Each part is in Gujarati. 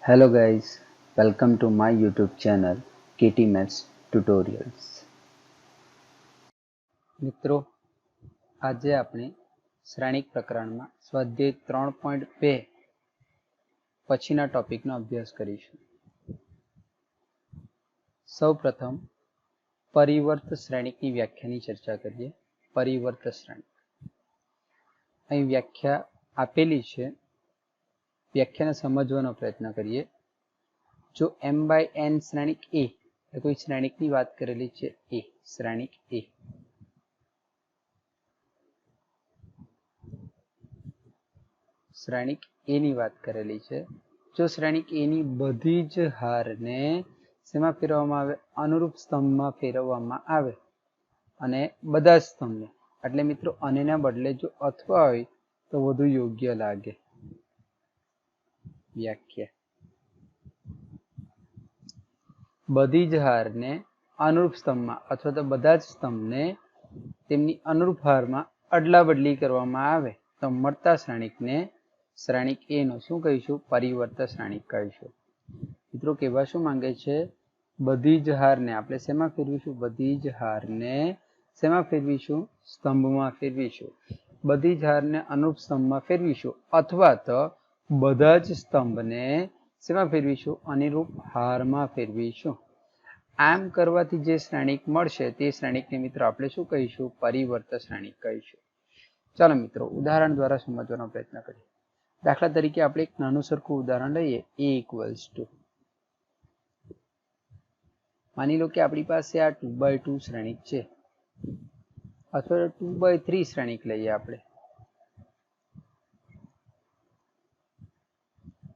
Hello guys, welcome to my YouTube channel KT Maths Tutorials. મિત્રો આજે આપણે શ્રેણિક પ્રકરણમાં સ્વાધ્યાય 3.2 પછીના ટોપિકનો અભ્યાસ કરીશું. સૌપ્રથમ પરિવર્ત શ્રેણિકની વ્યાખ્યાની ચર્ચા કરીએ. પરિવર્ત શ્રેણિક અહીં વ્યાખ્યા આપેલી છે. વ્યાખ્યાને સમજવાનો પ્રયત્ન કરીએ. જો m/n શ્રેણિક A એટલે કોઈ શ્રેણિકની વાત કરેલી છે A શ્રેણિક A શ્રેણિક A ની વાત કરેલી છે. જો શ્રેણિક A ની બધી જ હારને શેમાં ફેરવવામાં આવે? અનુરૂપ સ્તંભમાં ફેરવવામાં આવે અને બધા જ સ્તંભને એટલે મિત્રો અનેના બદલે જો અથવા હોય તો વધુ યોગ્ય લાગે. વ્યાખ્યા બધી જ હારને અનુરૂપ સ્તંભમાં અથવા તો બધા જ સ્તંભને તેમની અનુરૂપ હારમાં અદલા બદલી કરવામાં આવે તો મળતા શ્રેણિકને શ્રેણિક A નો શું કહીશું? પરિવર્ત શ્રેણિક કહીશું. મિત્રો કહેવા શું માંગે છે? બધી જ હારને આપણે શેમાં ફેરવીશું? બધી જ હારને શેમાં ફેરવીશું? સ્તંભમાં ફેરવીશું. બધી જ હારને અનુરૂપ સ્તંભમાં ફેરવીશું અથવા તો બધા જ સ્તંભને શેમાં ફેરવીશું? અનુરૂપ હારમાં ફેરવીશું. આમ કરવાથી જે શ્રેણિક મળશે તે શ્રેણિકને મિત્રો આપણે શું કહીશું? પરિવર્ત શ્રેણિક કહીશું. ચાલો મિત્રો ઉદાહરણ દ્વારા સમજવાનો પ્રયત્ન કરીએ. દાખલા તરીકે આપણે એક નાનું સરખું ઉદાહરણ લઈએ. A = માની લો કે આપણી પાસે આ 2/2 શ્રેણિક છે અથવા 2/3 શ્રેણિક લઈએ આપણે.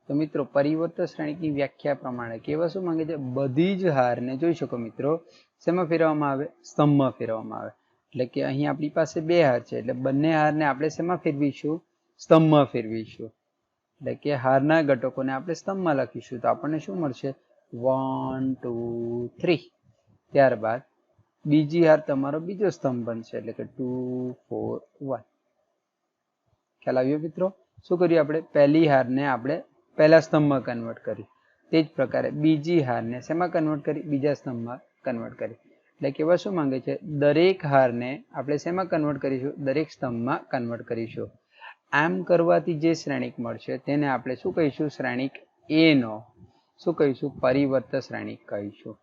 તો મિત્રો પરિવર્ત શ્રેણિકની વ્યાખ્યા પ્રમાણે કહેવા શું માંગે છે? બધી જ હારને જોઈ શકો મિત્રો શેમાં ફેરવવામાં આવે? સ્તંભમાં ફેરવવામાં આવે. એટલે કે અહીં આપણી પાસે બે હાર છે એટલે બંને હારને આપણે શેમાં ફેરવીશું? સ્તંભમાં ફેરવીશું. એટલે કે હારના ઘટકોને આપણે સ્તંભમાં લખીશું તો આપણને શું મળશે? 1 2 3. ત્યારબાદ બીજી હાર તમારો બીજો સ્તંભ બનશે એટલે કે 2 4 1. ખ્યાલ આવ્યો મિત્રો? શું કર્યું આપણે? પહેલી હારને આપણે પહેલા સ્તંભમાં કન્વર્ટ કરી. તે જ પ્રકારે બીજી હારને શેમાં કન્વર્ટ કરી? બીજા સ્તંભમાં કન્વર્ટ કરી. એટલે કહેવા શું માંગે છે? દરેક હારને આપણે શેમાં કન્વર્ટ કરીશું? દરેક સ્તંભમાં કન્વર્ટ કરીશું. આમ કરવાથી જે શ્રેણિક મળશે તેને આપણે શું કહીશું? શ્રેણિક A નો શું કહીશું? પરિવર્ત શ્રેણિક કહીશું.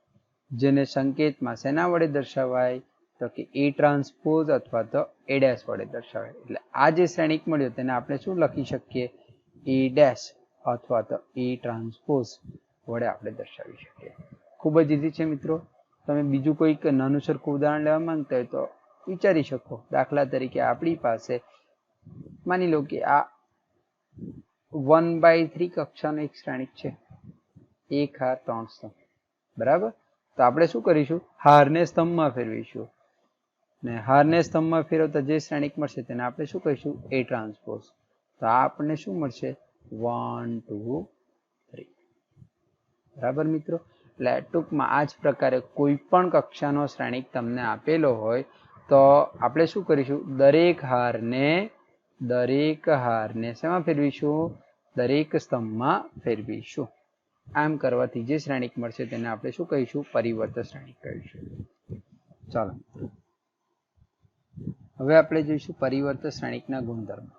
જેને સંકેતમાં શેના વડે દર્શાવાય? તો કે A ટ્રાન્સપોઝ અથવા તો A ડેશ વડે દર્શાવાય. એટલે આ જે શ્રેણિક મળ્યો તેને આપણે શું લખી શકીએ? A ડેશ અથવા તો A ટ્રાન્સપોઝ વડે આપણે દર્શાવી શકીએ. ખૂબ જ ઈઝી છે મિત્રો. તમે બીજું કોઈક નાનું સરખું ઉદાહરણ લેવા માંગતા હોય તો વિચારી શકો. દાખલા તરીકે આપણી પાસે માની લો કે આ 1/3 કક્ષાનો એક શ્રેણિક છે. એક હાર 3 સ્તંભ. બરાબર. તો આપણે શું કરીશું? હારને સ્તંભમાં ફેરવીશું ને હારને સ્તંભમાં ફેરવતા જે શ્રેણિક મળશે તેને આપણે શું કહીશું? A transpose. તો આ આપણને શું મળશે? 1 2 3. બરાબર મિત્રો. એટલે ટૂંકમાં આ જ પ્રકારે કોઈ પણ કક્ષાનો શ્રેણિક તમને આપેલો હોય તો આપણે શું કરીશું? દરેક હારને શેમાં ફેરવીશું? દરેક સ્તંભમાં ફેરવીશું. આમ કરવાથી જે શ્રેણિક મળશે તેને આપણે શું કહીશું? પરિવર્ત શ્રેણિક કહીશું. ચાલો હવે આપણે જોઈશું પરિવર્ત શ્રેણિકના ગુણધર્મો.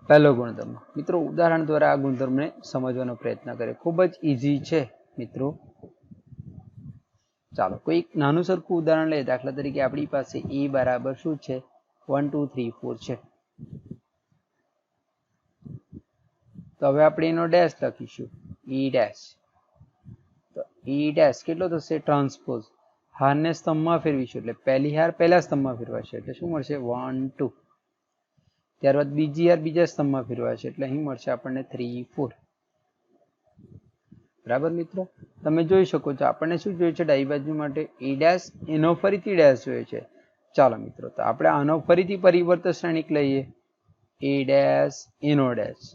પહેલો ગુણધર્મ મિત્રો ઉદાહરણ દ્વારા આ ગુણધર્મને સમજવાનો પ્રયત્ન કરીએ. ખૂબ જ ઈઝી છે મિત્રો. ચાલો કોઈ નાનું સરખું ઉદાહરણ લઈએ. દાખલા તરીકે આપણી પાસે A બરાબર શું છે? 1 2 3 4 છે. તો હવે આપણે એનો ડેશ લખીશું. E dash. તો E ડેશ કેટલો થશે? ટ્રાન્સપોઝ. હારને સ્તંભમાં ફેરવીશું એટલે પહેલી હાર પહેલા સ્તંભમાં ફેરવાશે એટલે શું મળશે? 1 2. ત્યારબાદ બીજી હાર બીજા સ્તંભમાં ફેરવાશે એટલે અહીં મળશે આપણને 3 4. બરાબર મિત્રો. તમે જોઈ શકો છો આપણને શું જોઈએ છે? ડાબી બાજુ માટે A ડેશ એનો ફરીથી ડેશ જોઈએ છે. ચાલો મિત્રો તો આપણે આનો ફરીથી પરિવર્ત શ્રેણિક લઈએ. A ડેશ એનો ડેશ.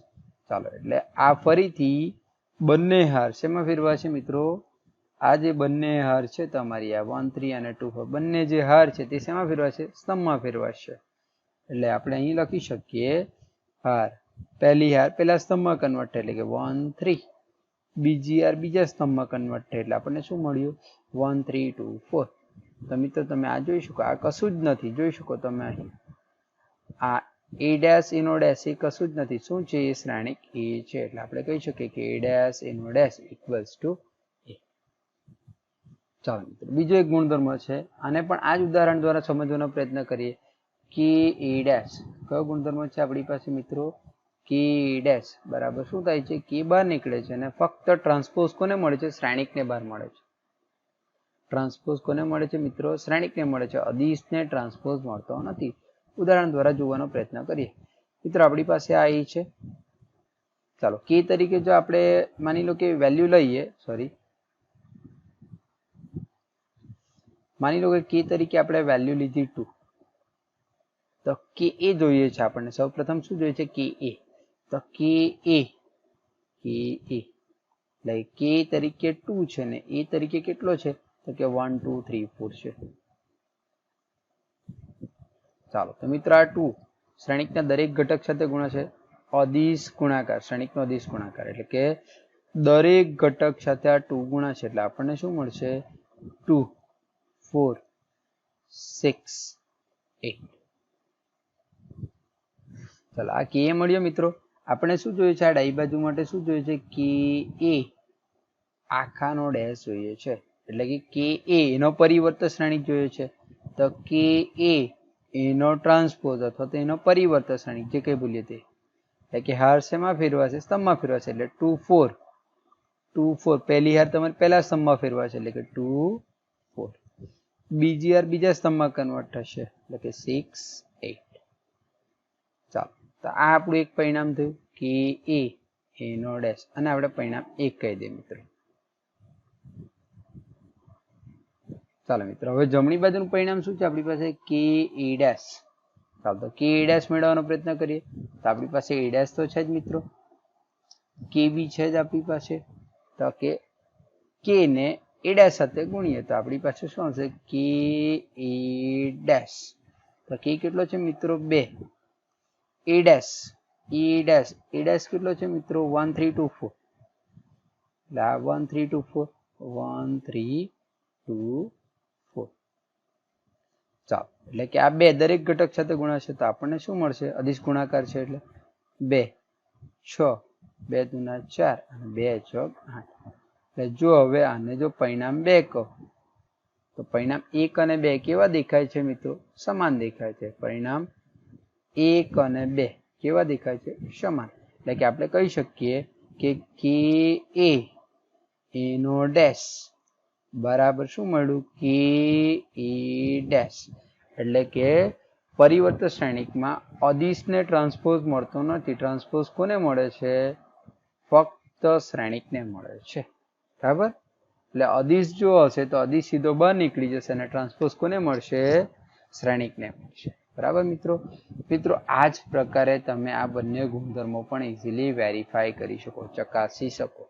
ચાલો એટલે આ ફરીથી બંને હાર શેમાં ફેરવાશે મિત્રો? આ જે બંને હાર છે તમારી આ 1 3 અને 2 4 બંને જે હાર છે તે શેમાં ફેરવાશે? સ્તંભમાં ફેરવાશે. એટલે આપણે અહીં લખી શકીએ હાર પહેલી હાર પેલા સ્તંભમાં કન્વર્ટ થાય એટલે કે 1 3, બીજી હાર બીજા સ્તંભમાં કન્વર્ટ થાય એટલે આપણને શું મળ્યું 1 3 2 4. તો મિત્રો તમે આ જોઈ શકો, આ કશું જ નથી, જોઈ શકો તમે અહીં આ a ડેશ એનો ડેશ એ કશું જ નથી, શું છે એ શ્રેણિક a છે, એટલે આપણે કહી શકીએ કે a ડેશ એનો ડેશ ઇક્વલ્સ ટુ a. ચાલો મિત્રો બીજો એક ગુણધર્મ છે, આને પણ આ જ ઉદાહરણ દ્વારા સમજવાનો પ્રયત્ન કરીએ કે a ડેશ કયો ગુણધર્મ છે આપણી પાસે મિત્રો, કે ડેશ બરાબર શું થાય છે, કે બહાર નીકળે છે અને ફક્ત ટ્રાન્સપોઝ કોને મળે છે, શ્રેણિકને બહાર મળે છે. ટ્રાન્સપોઝ કોને મળે છે મિત્રો, શ્રેણિકને મળે છે, અદિશને ટ્રાન્સપોઝ મળતો નથી. ઉદાહરણ દ્વારા જોવાનો પ્રયત્ન કરીએ મિત્રો. આપણી પાસે આ a છે, ચાલો કે તરીકે જો આપણે માની લો કે વેલ્યુ લઈએ, માની લો કે કે તરીકે આપણે વેલ્યુ લીધી 2, તો કે એ જોઈએ છે આપણને. સૌપ્રથમ શું જોઈએ છે, કે એ. તો કે એ એટલે કે તરીકે 2 છે ને એ તરીકે કેટલો છે, તો કે 1 2 3 4 છે. ચાલો તો મિત્રો આ 2 શ્રેણિકના દરેક ઘટક સાથે ગુણાશે, અદિશ ગુણાકાર, શ્રેણિકનો અદિશ ગુણાકાર એટલે કે દરેક ઘટક સાથે આ 2 ગુણાશે એટલે આપણને શું મળશે 2 4 6 8. ચાલો આ કે મળ્યો મિત્રો. આપણે શું જોઈએ છે, આ ડાબી બાજુ માટે શું જોઈએ છે, કે એ આખાનો ડેશ જોઈએ છે, એટલે કે એ એનો પરિવર્ત શ્રેણિક જોઈએ છે. તો કે એ એનો ટ્રાન્સપોઝ અથવા તો એનો પરિવર્ત શ્રેણિક જે કઈ બોલીએ તે, એટલે કે હાર શેમાં ફેરવાશે, સ્તંભમાં ફેરવાશે એટલે 2 4 2 4. પહેલી હાર તમારે પહેલા સ્તંભમાં ફેરવાશે એટલે કે 2 4. બીજી હાર બીજા સ્તંભમાં કન્વર્ટ થશે એટલે કે 6 8. ચાલો તો આ આપણું એક પરિણામ થયું કે એ એનો ડેશ, અને આપણે પરિણામ 1 કહી દઈએ મિત્રો. ચાલો મિત્રો હવે જમણી બાજુનું પરિણામ શું છે આપણી પાસે, કે એ ડેશ. ચાલો તો કે એ ડેશ મેળવવાનો પ્રયત્ન કરીએ. તો આપણી પાસે એ ડેશ તો છે જ મિત્રો, કે બી છે જ આપણી પાસે. તો કે ને એ ડેશ સાથે ગુણીએ તો આપણી પાસે શું હશે, કે એ ડેશ. તો કે કેટલો છે મિત્રો 2. એ ડેશ કેટલો છે મિત્રો 1 3 2 4. એટલે આ 1 3 2 4 1 3 2 4. ચાલો એટલે કે આ 2 દરેક ઘટક સાથે ગુણાશે તો આપણને શું મળશે, અદિશ ગુણાકાર છે એટલે 2 6 2 દુના 4 અને 2 ચોક 8. એટલે જો હવે આને જો પરિણામ 2 કહો તો પરિણામ 1 અને 2 કેવા દેખાય છે મિત્રો, સમાન દેખાય છે. પરિણામ 1 અને 2 કેવા દેખાય છે, સમાન. એટલે કે આપણે કહી શકીએ કે એ એનો ડેશ બરાબર શું મળ્યું, કે એ ડેશ. એટલે કે પરિવર્ત શ્રેણિકમાં અદિશને ટ્રાન્સપોઝ મળતો નથી. ટ્રાન્સપોઝ કોને મળે છે, ફક્ત શ્રેણિકને મળે છે. બરાબર. એટલે અદિશ જો હશે તો અદિશ સીધો બહાર નીકળી જશે અને ટ્રાન્સપોઝ કોને મળશે, શ્રેણિકને મળશે. બરાબર મિત્રો. આ જ પ્રકારે તમે આ બંને ગુણધર્મો પણ ઇઝીલી વેરીફાઈ કરી શકો, ચકાસી શકો.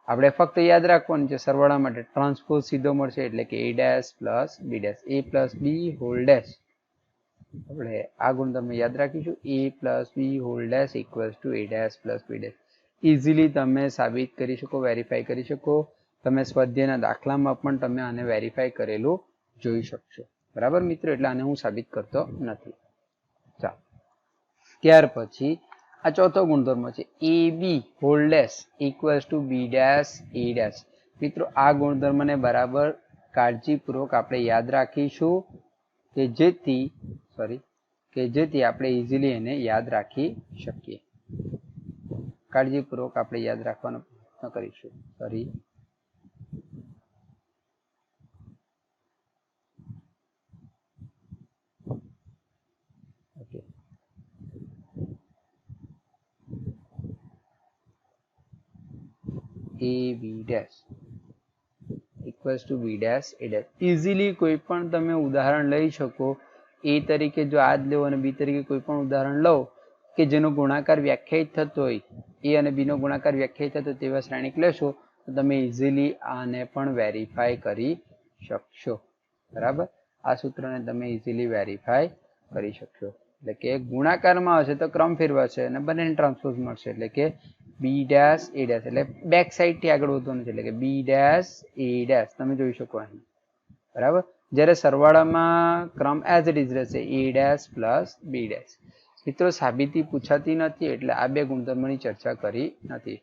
આપણે ફક્ત યાદ રાખવાનું છે સરવાળા માટે ટ્રાન્સપોઝ સીધો મળશે એટલે કે a dash plus b dash, a plus b whole dash. આપણે આ ગુણધર્મ યાદ રાખીશું, a plus b whole dash equals to a dash plus b dash. Easily તમે સાબિત કરી શકો, વેરીફાઈ કરી શકો. તમે સ્વાધ્યાયના દાખલામાં પણ તમે આને વેરીફાઈ કરેલું જોઈ શકશો. બરાબર મિત્રો. એટલે આને હું સાબિત કરતો નથી. ચાલો ત્યાર પછી આ ચોથો ગુણધર્મ છે, A B whole dash equals to B dash A dash. મિત્રો આ ગુણધર્મને બરાબર કાળજીપૂર્વક આપણે યાદ રાખીશું કે જેથી આપણે ઇઝીલી એને યાદ રાખી શકીએ. કાળજીપૂર્વક આપણે યાદ રાખવાનો પ્રયત્ન કરીશું. a b dash equals to b dash a dash. Easily કોઈ પણ તમે ઉદાહરણ લઈ શકો. a તરીકે જો આ જ લો અને b તરીકે કોઈ પણ ઉદાહરણ લો કે જેનો ગુણાકાર વ્યાખ્યાયિત થતો હોય, a અને b નો ગુણાકાર વ્યાખ્યાયિત થતો તેવા શ્રેણિક લેશો તો તમે ઇઝીલી આને પણ વેરીફાઈ કરી શકશો. બરાબર. આ સૂત્રને તમે ઇઝીલી વેરીફાઈ કરી શકશો. એટલે કે ગુણાકારમાં હશે તો ક્રમ ફેરવાશે અને બંનેને ટ્રાન્સપોઝ મળશે એટલે કે બી ડેશ એ ડેશ એટલે બેક સાઈડ થી આગળ વધવાનું છે એટલે કે બી ડેશ એ ડેશ તમે જોઈ શકો અહીં બરાબર. જ્યારે સરવાળામાં ક્રમ એઝ ઇટ ઇઝ રહેશે A dash plus B dash. મિત્રો સાબિતી પૂછાતી નથી એટલે આ બે ગુણધર્મોની ચર્ચા કરી નથી,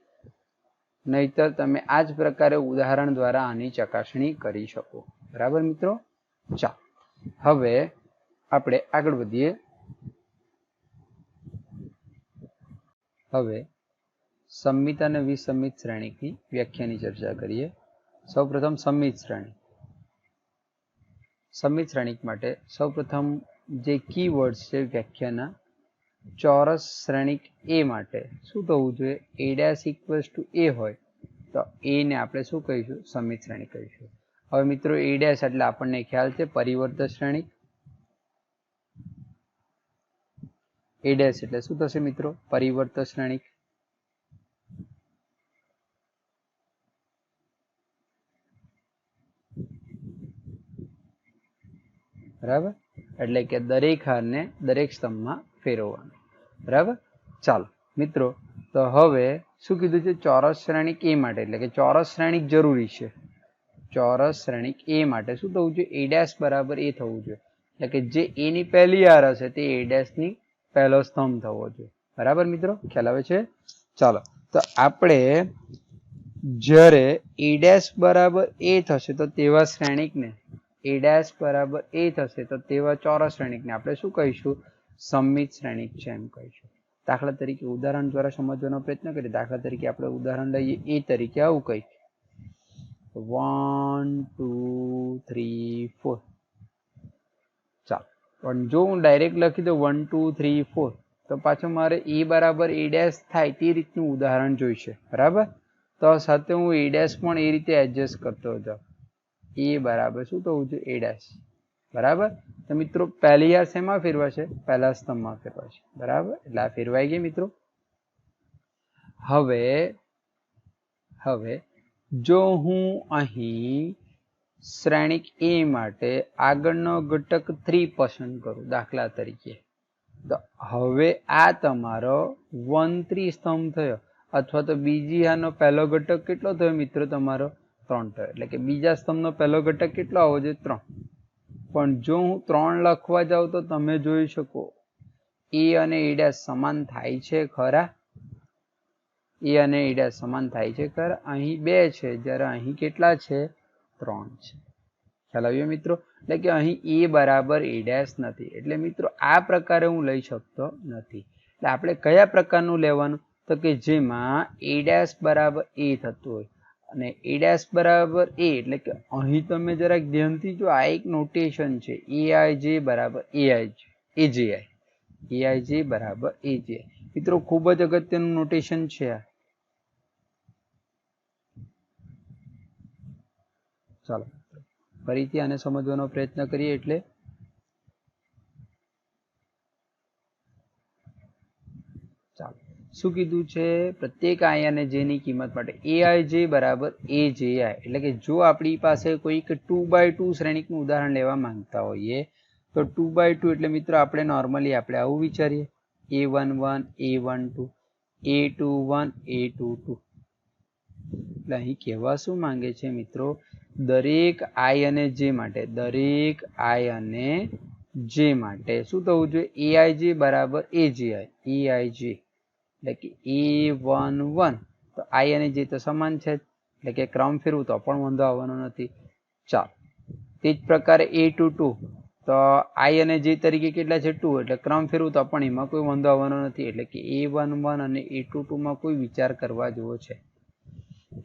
નહીતર તમે આ જ પ્રકારે ઉદાહરણ દ્વારા આની ચકાસણી કરી શકો. બરાબર મિત્રો. ચાલો હવે આપણે આગળ વધીએ. હવે સમમિત અને વિસમિત શ્રેણીની વ્યાખ્યાની ચર્ચા કરીએ. સૌપ્રથમ સમમિત શ્રેણી. સમમિત શ્રેણી માટે સૌપ્રથમ જે કીવર્ડ્સ છે વ્યાખ્યાના, ચોરસ શ્રેણિક એ માટે શું થવું જોઈએ? એ ડેશ ઇક્વલ્સ ટુ એ હોય તો એ ને આપણે શું કહીશું? સમમિત શ્રેણી કહીશું. હવે મિત્રો એ ડેશ એટલે આપણને ખ્યાલ છે પરિવર્ત શ્રેણિક. એ ડેશ એટલે શું થશે મિત્રો? પરિવર્ત શ્રેણિક. બરાબર, એટલે કે દરેક હારને દરેક સ્તંભમાં ફેરવવાનું. બરાબર. ચાલો મિત્રો, તો હવે શું કીધું છે? ચોરસ શ્રેણિક એ માટે એટલે કે ચોરસ શ્રેણિક જરૂરી છે. ચોરસ શ્રેણિક એ માટે શું થવું જોઈએ? એ ડેશ બરાબર એ થવું જોઈએ. એટલે કે જે એ ની પહેલી હાર હશે તે એ ડેશ ની પહેલો સ્તંભ થવો જોઈએ. બરાબર મિત્રો, ખ્યાલ આવે છે? ચાલો, તો આપણે જ્યારે એ ડેશ બરાબર એ થશે તો તેવા શ્રેણિકને એ ડેશ બરાબર એ થશે તો તેવા ચોરસ શ્રેણિકને આપણે શું કહીશું? સમમિત શ્રેણિક છે એમ કહીશું. દાખલા તરીકે ઉદાહરણ દ્વારા સમજવાનો પ્રયત્ન કરીએ. દાખલા તરીકે આપણે ઉદાહરણ લઈએ એ તરીકે આવું કહીએ 1 2 3 4. ચાલો, પણ જો હું ડાયરેક્ટ લખી દઉં 1 2 3 4 તો પાછું મારે એ બરાબર એ ડેશ થાય તે રીતનું ઉદાહરણ જોઈશે. બરાબર, તો સાથે હું એ ડેશ પણ એ રીતે એડજસ્ટ કરતો જાઉં. એ બરાબર શું થવું જોઈએ? એ ડેશ. બરાબર. તો મિત્રો પહેલી હાર શેમાં ફેરવાશે? પહેલા સ્તંભમાં ફેરવાશે. બરાબર, એટલે આ ફેરવાઈ ગઈ મિત્રો. હવે જો હું અહીં શ્રેણિક એ માટે આગળનો ઘટક 3 પસંદ કરું દાખલા તરીકે, તો હવે આ તમારો 1 3 સ્તંભ થયો, અથવા તો બીજી હારનો પહેલો ઘટક કેટલો થયો મિત્રો? તમારો 3 થયો. એટલે કે બીજા સ્તંભનો પહેલો ઘટક કેટલો આવવો જોઈએ? 3. પણ જો હું 3 લખવા જાઉં તો તમે જોઈ શકો એ અને એ ડેશ સમાન થાય છે ખરા? એ અને એ ડેશ સમાન થાય છે ખરા? અહીં 2 છે જ્યારે અહીં કેટલા છે? 3 છે. ખ્યાલ આવ્યો મિત્રો? એટલે કે અહીં એ બરાબર એ ડેશ નથી. એટલે મિત્રો આ પ્રકારે હું લઈ શકતો નથી. એટલે આપણે કયા પ્રકારનું લેવાનું? તો કે જેમાં એ ડેશ બરાબર એ થતું હોય અને એ ડેશ બરાબર એ, એટલે કે અહીં તમે જરાક ધ્યાનથી જો, આ એક નોટેશન છે AIJ બરાબર AJI. AIJ બરાબર AJI. મિત્રો ખૂબ જ અગત્યનું નોટેશન છે આ. ચાલો ફરીથી આને સમજવાનો પ્રયત્ન કરીએ. એટલે ચાલો, શું કીધું છે? પ્રત્યેક આઈ અને જે ની કિંમત માટે AIJ બરાબર AJI. એટલે કે જો આપણી પાસે કોઈક 2x2 શ્રેણિકનું ઉદાહરણ લેવા માંગતા હોઈએ તો 2x2 એટલે મિત્રો આપણે નોર્મલી આપણે આવું વિચારીએ A11 A12 A21 A22. એટલે અહીં કહેવા શું માંગે છે મિત્રો? દરેક આઈ અને જે માટે શું થવું જોઈએ? AIJ બરાબર AJI. AIJ એટલે કે A11 તો આઈ અને જે તો સમાન છે, એટલે કે ક્રમ ફેરવું તો પણ વાંધો આવવાનો નથી. ચાલો, તે જ પ્રકારે A22 તો આઈ અને જે તરીકે કેટલા છે? 2, એટલે ક્રમ ફેરવું તો પણ એમાં કોઈ વાંધો આવવાનો નથી. એટલે કે A11 અને A22 માં કોઈ વિચાર કરવા જેવો છે?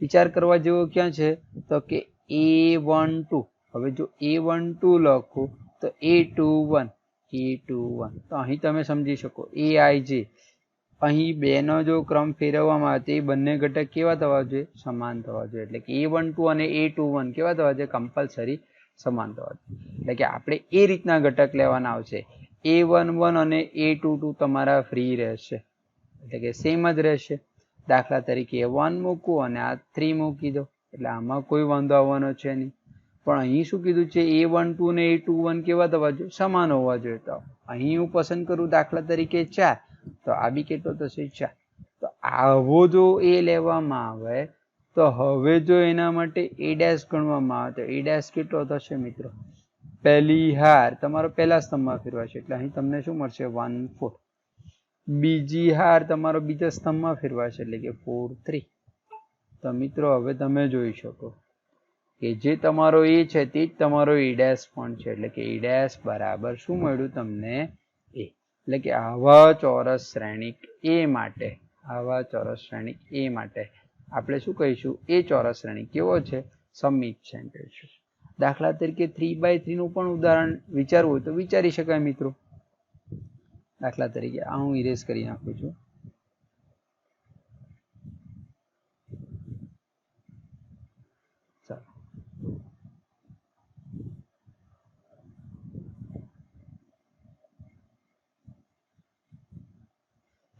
વિચાર કરવા જેવો ક્યાં છે? તો કે A12. હવે જો A12 લખું તો A21 તો અહીં તમે સમજી શકો AIJ અહીં 2 નો જો ક્રમ ફેરવવામાં આવે તો એ બંને ઘટક કેવા થવા જોઈએ? સમાન થવા જોઈએ. એટલે કે A12 અને A21 કેવા થવા જોઈએ? કમ્પલસરી સમાન થવા જોઈએ. એટલે કે આપણે એ રીતના ઘટક લેવાના આવશે. A11 અને A22 તમારા ફ્રી રહેશે, એટલે કે સેમ જ રહેશે. દાખલા તરીકે 1 મૂકવું અને આ 3 મૂકી દો, એટલે આમાં કોઈ વાંધો આવવાનો છે નહીં. પણ અહીં શું કીધું છે A12 ને A21 કેવા થવા જોઈએ? સમાન હોવા જોઈએ. તો અહીં હું પસંદ કરું દાખલા તરીકે 4, તો આ બી કેટલો થશે? 4. તો આવો જો એ લેવામાં આવે તો હવે જો એના માટે A ડેશ ગણવામાં આવે તો A ડેશ કેટલો થશે મિત્રો? પહેલી હાર તમારો પહેલા સ્તંભમાં ફેરવાશે એટલે અહીં તમને શું મળશે? 1 4. બીજી હાર તમારો બીજા સ્તંભમાં ફેરવાશે એટલે કે 4 3. તો મિત્રો હવે તમે જોઈ શકો કે જે તમારો A છે તે જ તમારો A ડેશ પણ છે એટલે કે A ડેશ બરાબર શું મળ્યું તમને? A. એટલે કે આવા ચોરસ શ્રેણિક A માટે આપણે શું કહીશું? એ ચોરસ શ્રેણિક કેવો છે? સમમિત છે કહીશું. દાખલા તરીકે 3x3 નું પણ ઉદાહરણ વિચારવું હોય તો વિચારી શકાય મિત્રો. દાખલા તરીકે આ હું ઇરેઝ કરી નાખું છું.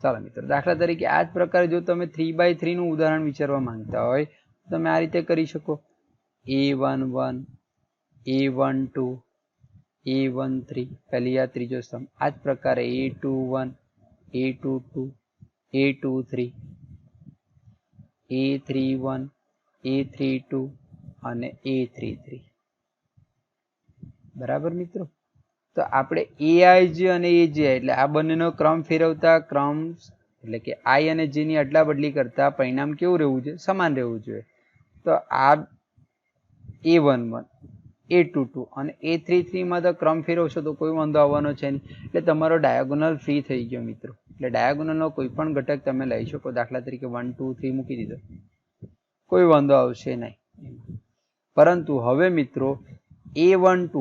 ચાલો મિત્રો, દાખલા તરીકે આ જ પ્રકારે જો તમે 3x3 નું ઉદાહરણ વિચારવા માંગતા હોય તો તમે આ રીતે કરી શકો. A11 A12 A13 પહેલી આ ત્રીજો સ્તંભ. આ જ પ્રકારે A21 A22 A23 A31 A32 અને A33. બરાબર મિત્રો? તો આપણે AIJ અને AJI એટલે આ બંનેનો ક્રમ ફેરવતા ક્રમ એટલે કે I અને J ની અદલા બદલી કરતા પરિણામ કેવું રહેવું જોઈએ? સમાન રહેવું જોઈએ. તો આ A11 A22 અને A33 માં તો ક્રમ ફેરવશો તો કોઈ વાંધો આવવાનો છે નહીં. એટલે તમારો ડાયાગોનલ ફ્રી થઈ ગયો મિત્રો. એટલે ડાયાગોનલનો કોઈ પણ ઘટક તમે લઈ શકો. દાખલા તરીકે 1 2 3 મૂકી દીધો, કોઈ વાંધો આવશે નહીં. પરંતુ હવે મિત્રો A12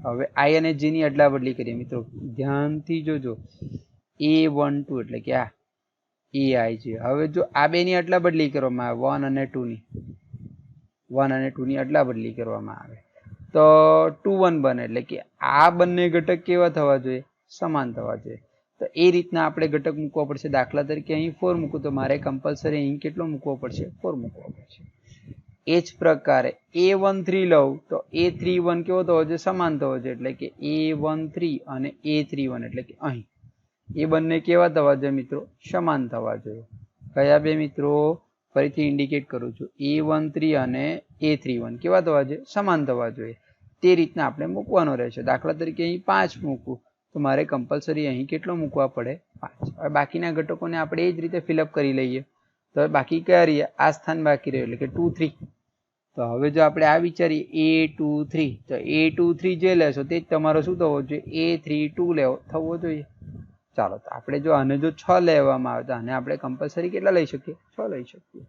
હવે I અને J ની અદલા બદલી કરીએ મિત્રો. ધ્યાનથી જોજો. A12 એટલે કે આ AIJ. હવે જો આ બે ની અદલા બદલી કરવામાં આવે 1 અને 2 ની અદલા બદલી કરવામાં આવે તો 2 1 બને એટલે કે આ બંને ઘટક કેવા થવા જોઈએ? સમાન થવા જોઈએ. તો એ રીતના આપણે ઘટક મૂકવો પડશે. દાખલા તરીકે અહીં 4 મૂકું તો મારે કમ્પલસરી અહીં કેટલો મૂકવો પડશે? 4 મૂકવો પડશે. એ જ પ્રકારે A13 લઉં તો A31 કેવો થવો જોઈએ? સમાન થવો જોઈએ. એટલે કે A13 અને A31 એટલે કે અહીં એ બંને કેવા થવા જોઈએ મિત્રો? સમાન થવા જોઈએ. કયા બે મિત્રો? ફરીથી ઇન્ડિકેટ કરું છું. A13 અને A31 કેવા થવા જોઈએ? સમાન થવા જોઈએ. તે રીતના આપણે મૂકવાનો રહેશે. દાખલા તરીકે અહીં 5 મૂકું તો મારે કમ્પલસરી અહીં કેટલો મૂકવા પડે? 5. હવે બાકીના ઘટકોને આપણે એ જ રીતે ફિલઅપ કરી લઈએ. તો હવે બાકી કયા રહ્યા? આ સ્થાન બાકી રહ્યું એટલે કે 2 3. તો હવે જો આપણે આ વિચારીએ A23 તો A23 જે લેશો તે જ તમારો શું થવો જોઈએ? A32 થવો જોઈએ. ચાલો, તો આપણે જો આને જો 6 લેવામાં આવે તો આને આપણે કમ્પલસરી કેટલા લઈ શકીએ? 6 લઈ શકીએ.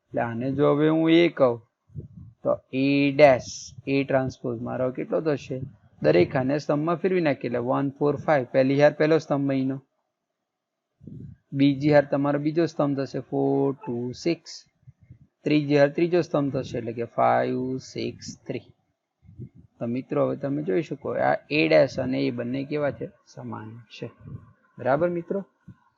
એટલે આને જો હવે હું A કહું તો A ડેશ A ટ્રાન્સપોઝ મારો કેટલો થશે? દરેક આને સ્તંભમાં ફેરવી નાખીએ એટલે 1 4 5. પહેલી હાર પહેલો સ્તંભ અહીંનો, બીજી હાર તમારો બીજો સ્તંભ થશે 4 2 6. ત્રીજી હાર ત્રીજો સ્તંભ થશે એટલે કે 5 6 3. તો મિત્રો હવે તમે જોઈ શકો આ A ડેશ અને એ બંને કેવા છે? સમાન છે. બરાબર મિત્રો?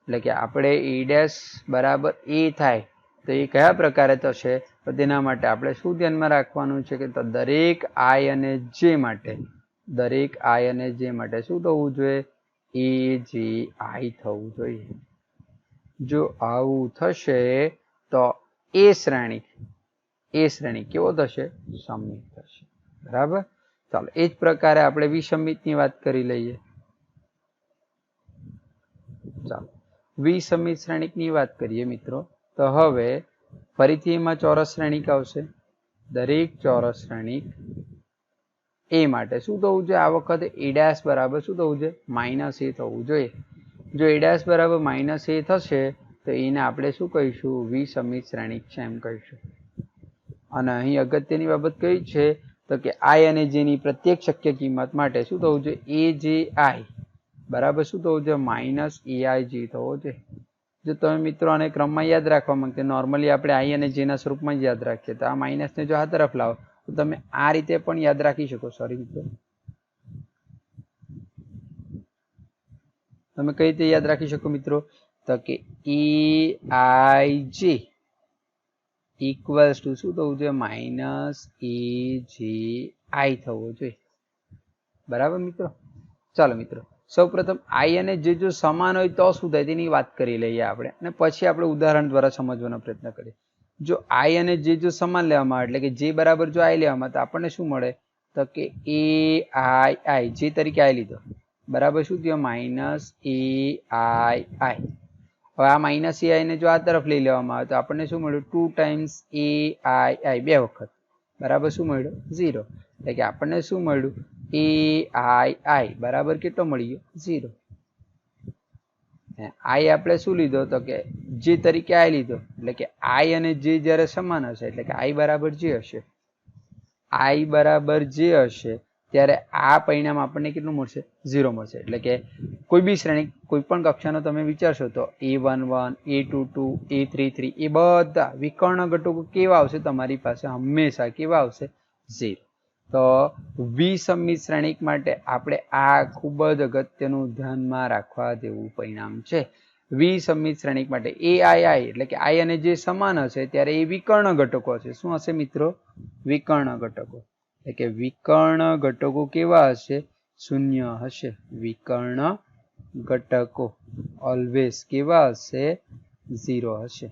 એટલે કે આપણે A ડેશ બરાબર A થાય તો એ કયા પ્રકારે થશે? તો તેના માટે આપણે શું ધ્યાનમાં રાખવાનું છે કે તો દરેક I અને J માટે શું થવું જોઈએ? AJI થવું જોઈએ. જો આવું થશે તો એ શ્રેણી કેવો થશે? સમમિત થશે. બરાબર? ચાલો, એ જ પ્રકારે આપણે વિસમિતની વાત કરી લઈએ. ચાલો, વિસમિત શ્રેણિકની વાત કરીએ મિત્રો. તો હવે ફરીથી એમાં ચોરસ શ્રેણિક આવશે. દરેક ચોરસ શ્રેણિક A માટે શું થવું જોઈએ? આ વખતે A ડેશ બરાબર શું થવું જોઈએ? -A થવું જોઈએ. જો A ડેશ બરાબર -A થશે તો એને આપણે શું કહીશું? વિસમિત શ્રેણિક છે એમ કહીશું. અને અહીં અગત્યની બાબત કઈ છે તો કે I અને J ની પ્રત્યેક શક્ય કિંમત માટે શું થવું જોઈએ? AJI બરાબર શું થવું જોઈએ? -AIJ થવો જોઈએ. જો તમે મિત્રો આને ક્રમમાં યાદ રાખવા માંગતા, નોર્મલી આપણે I અને J ના સ્વરૂપમાં જ યાદ રાખીએ તો આ માઇનસને જો આ તરફ લાવો તો તમે આ રીતે પણ યાદ રાખી શકો. સોરી મિત્રો, તમે કઈ રીતે યાદ રાખી શકો મિત્રો? તો કે AIJ ઇક્વલ્સ ટુ શું થવું જોઈએ? -AJI. આઈ થવો જોઈએ. બરાબર મિત્રો. ચાલો મિત્રો, સૌપ્રથમ આઈ અને જે જો સમાન હોય તો શું થાય તેની વાત કરી લઈએ આપણે, અને પછી આપણે ઉદાહરણ દ્વારા સમજવાનો પ્રયત્ન કરીએ. જો આઈ અને જે જો સમાન લેવામાં આવે, એટલે કે જે બરાબર જો આઈ લેવામાં, તો આપણને શું મળે? તો કે એ આઈ આઈ, જે તરીકે આઈ લીધો બરાબર શું થયો? માઇનસ એ આઈ આઈ. હવે આ માઇનસ એ આઈ ને જો આ તરફ લઈ લેવામાં આવે તો આપણને શું મળ્યું? 2 ટાઈમ્સ એ આઈ આઈ, 2 વખત બરાબર શું મળ્યું? 0. એટલે કે આપણને શું મળ્યું? એ આઈ આઈ બરાબર કેટલો મળી ગયો? 0. આઈ આપણે શું લીધો? તો કે જે તરીકે આઈ લીધો, એટલે કે આઈ અને જે જ્યારે સમાન હશે, એટલે કે આઈ બરાબર જે હશે, આઈ બરાબર જે હશે ત્યારે આ પરિણામ આપણને કેટલું મળશે? 0 મળશે. એટલે કે કોઈ બી શ્રેણી, કોઈ પણ કક્ષાનો તમે વિચારશો તો A11, A22, A33 એ બધા વિકર્ણ ઘટકો કેવા આવશે તમારી પાસે? હંમેશા કેવા આવશે? 0. તો વિસમિત શ્રેણિક માટે આપણે આ ખૂબ જ અગત્યનું ધ્યાનમાં રાખવા જેવું પરિણામ છે. વિસમિત શ્રેણિક માટે એ આઈ આઈ, એટલે કે આઈ અને જે સમાન હશે ત્યારે એ વિકર્ણ ઘટકો હશે. શું હશે મિત્રો? વિકર્ણ ઘટકો. એટલે કે વિકર્ણ ઘટકો કેવા હશે? શૂન્ય હશે. વિકર્ણ ઘટકો ઓલવેઝ કેવા હશે? 0 હશે.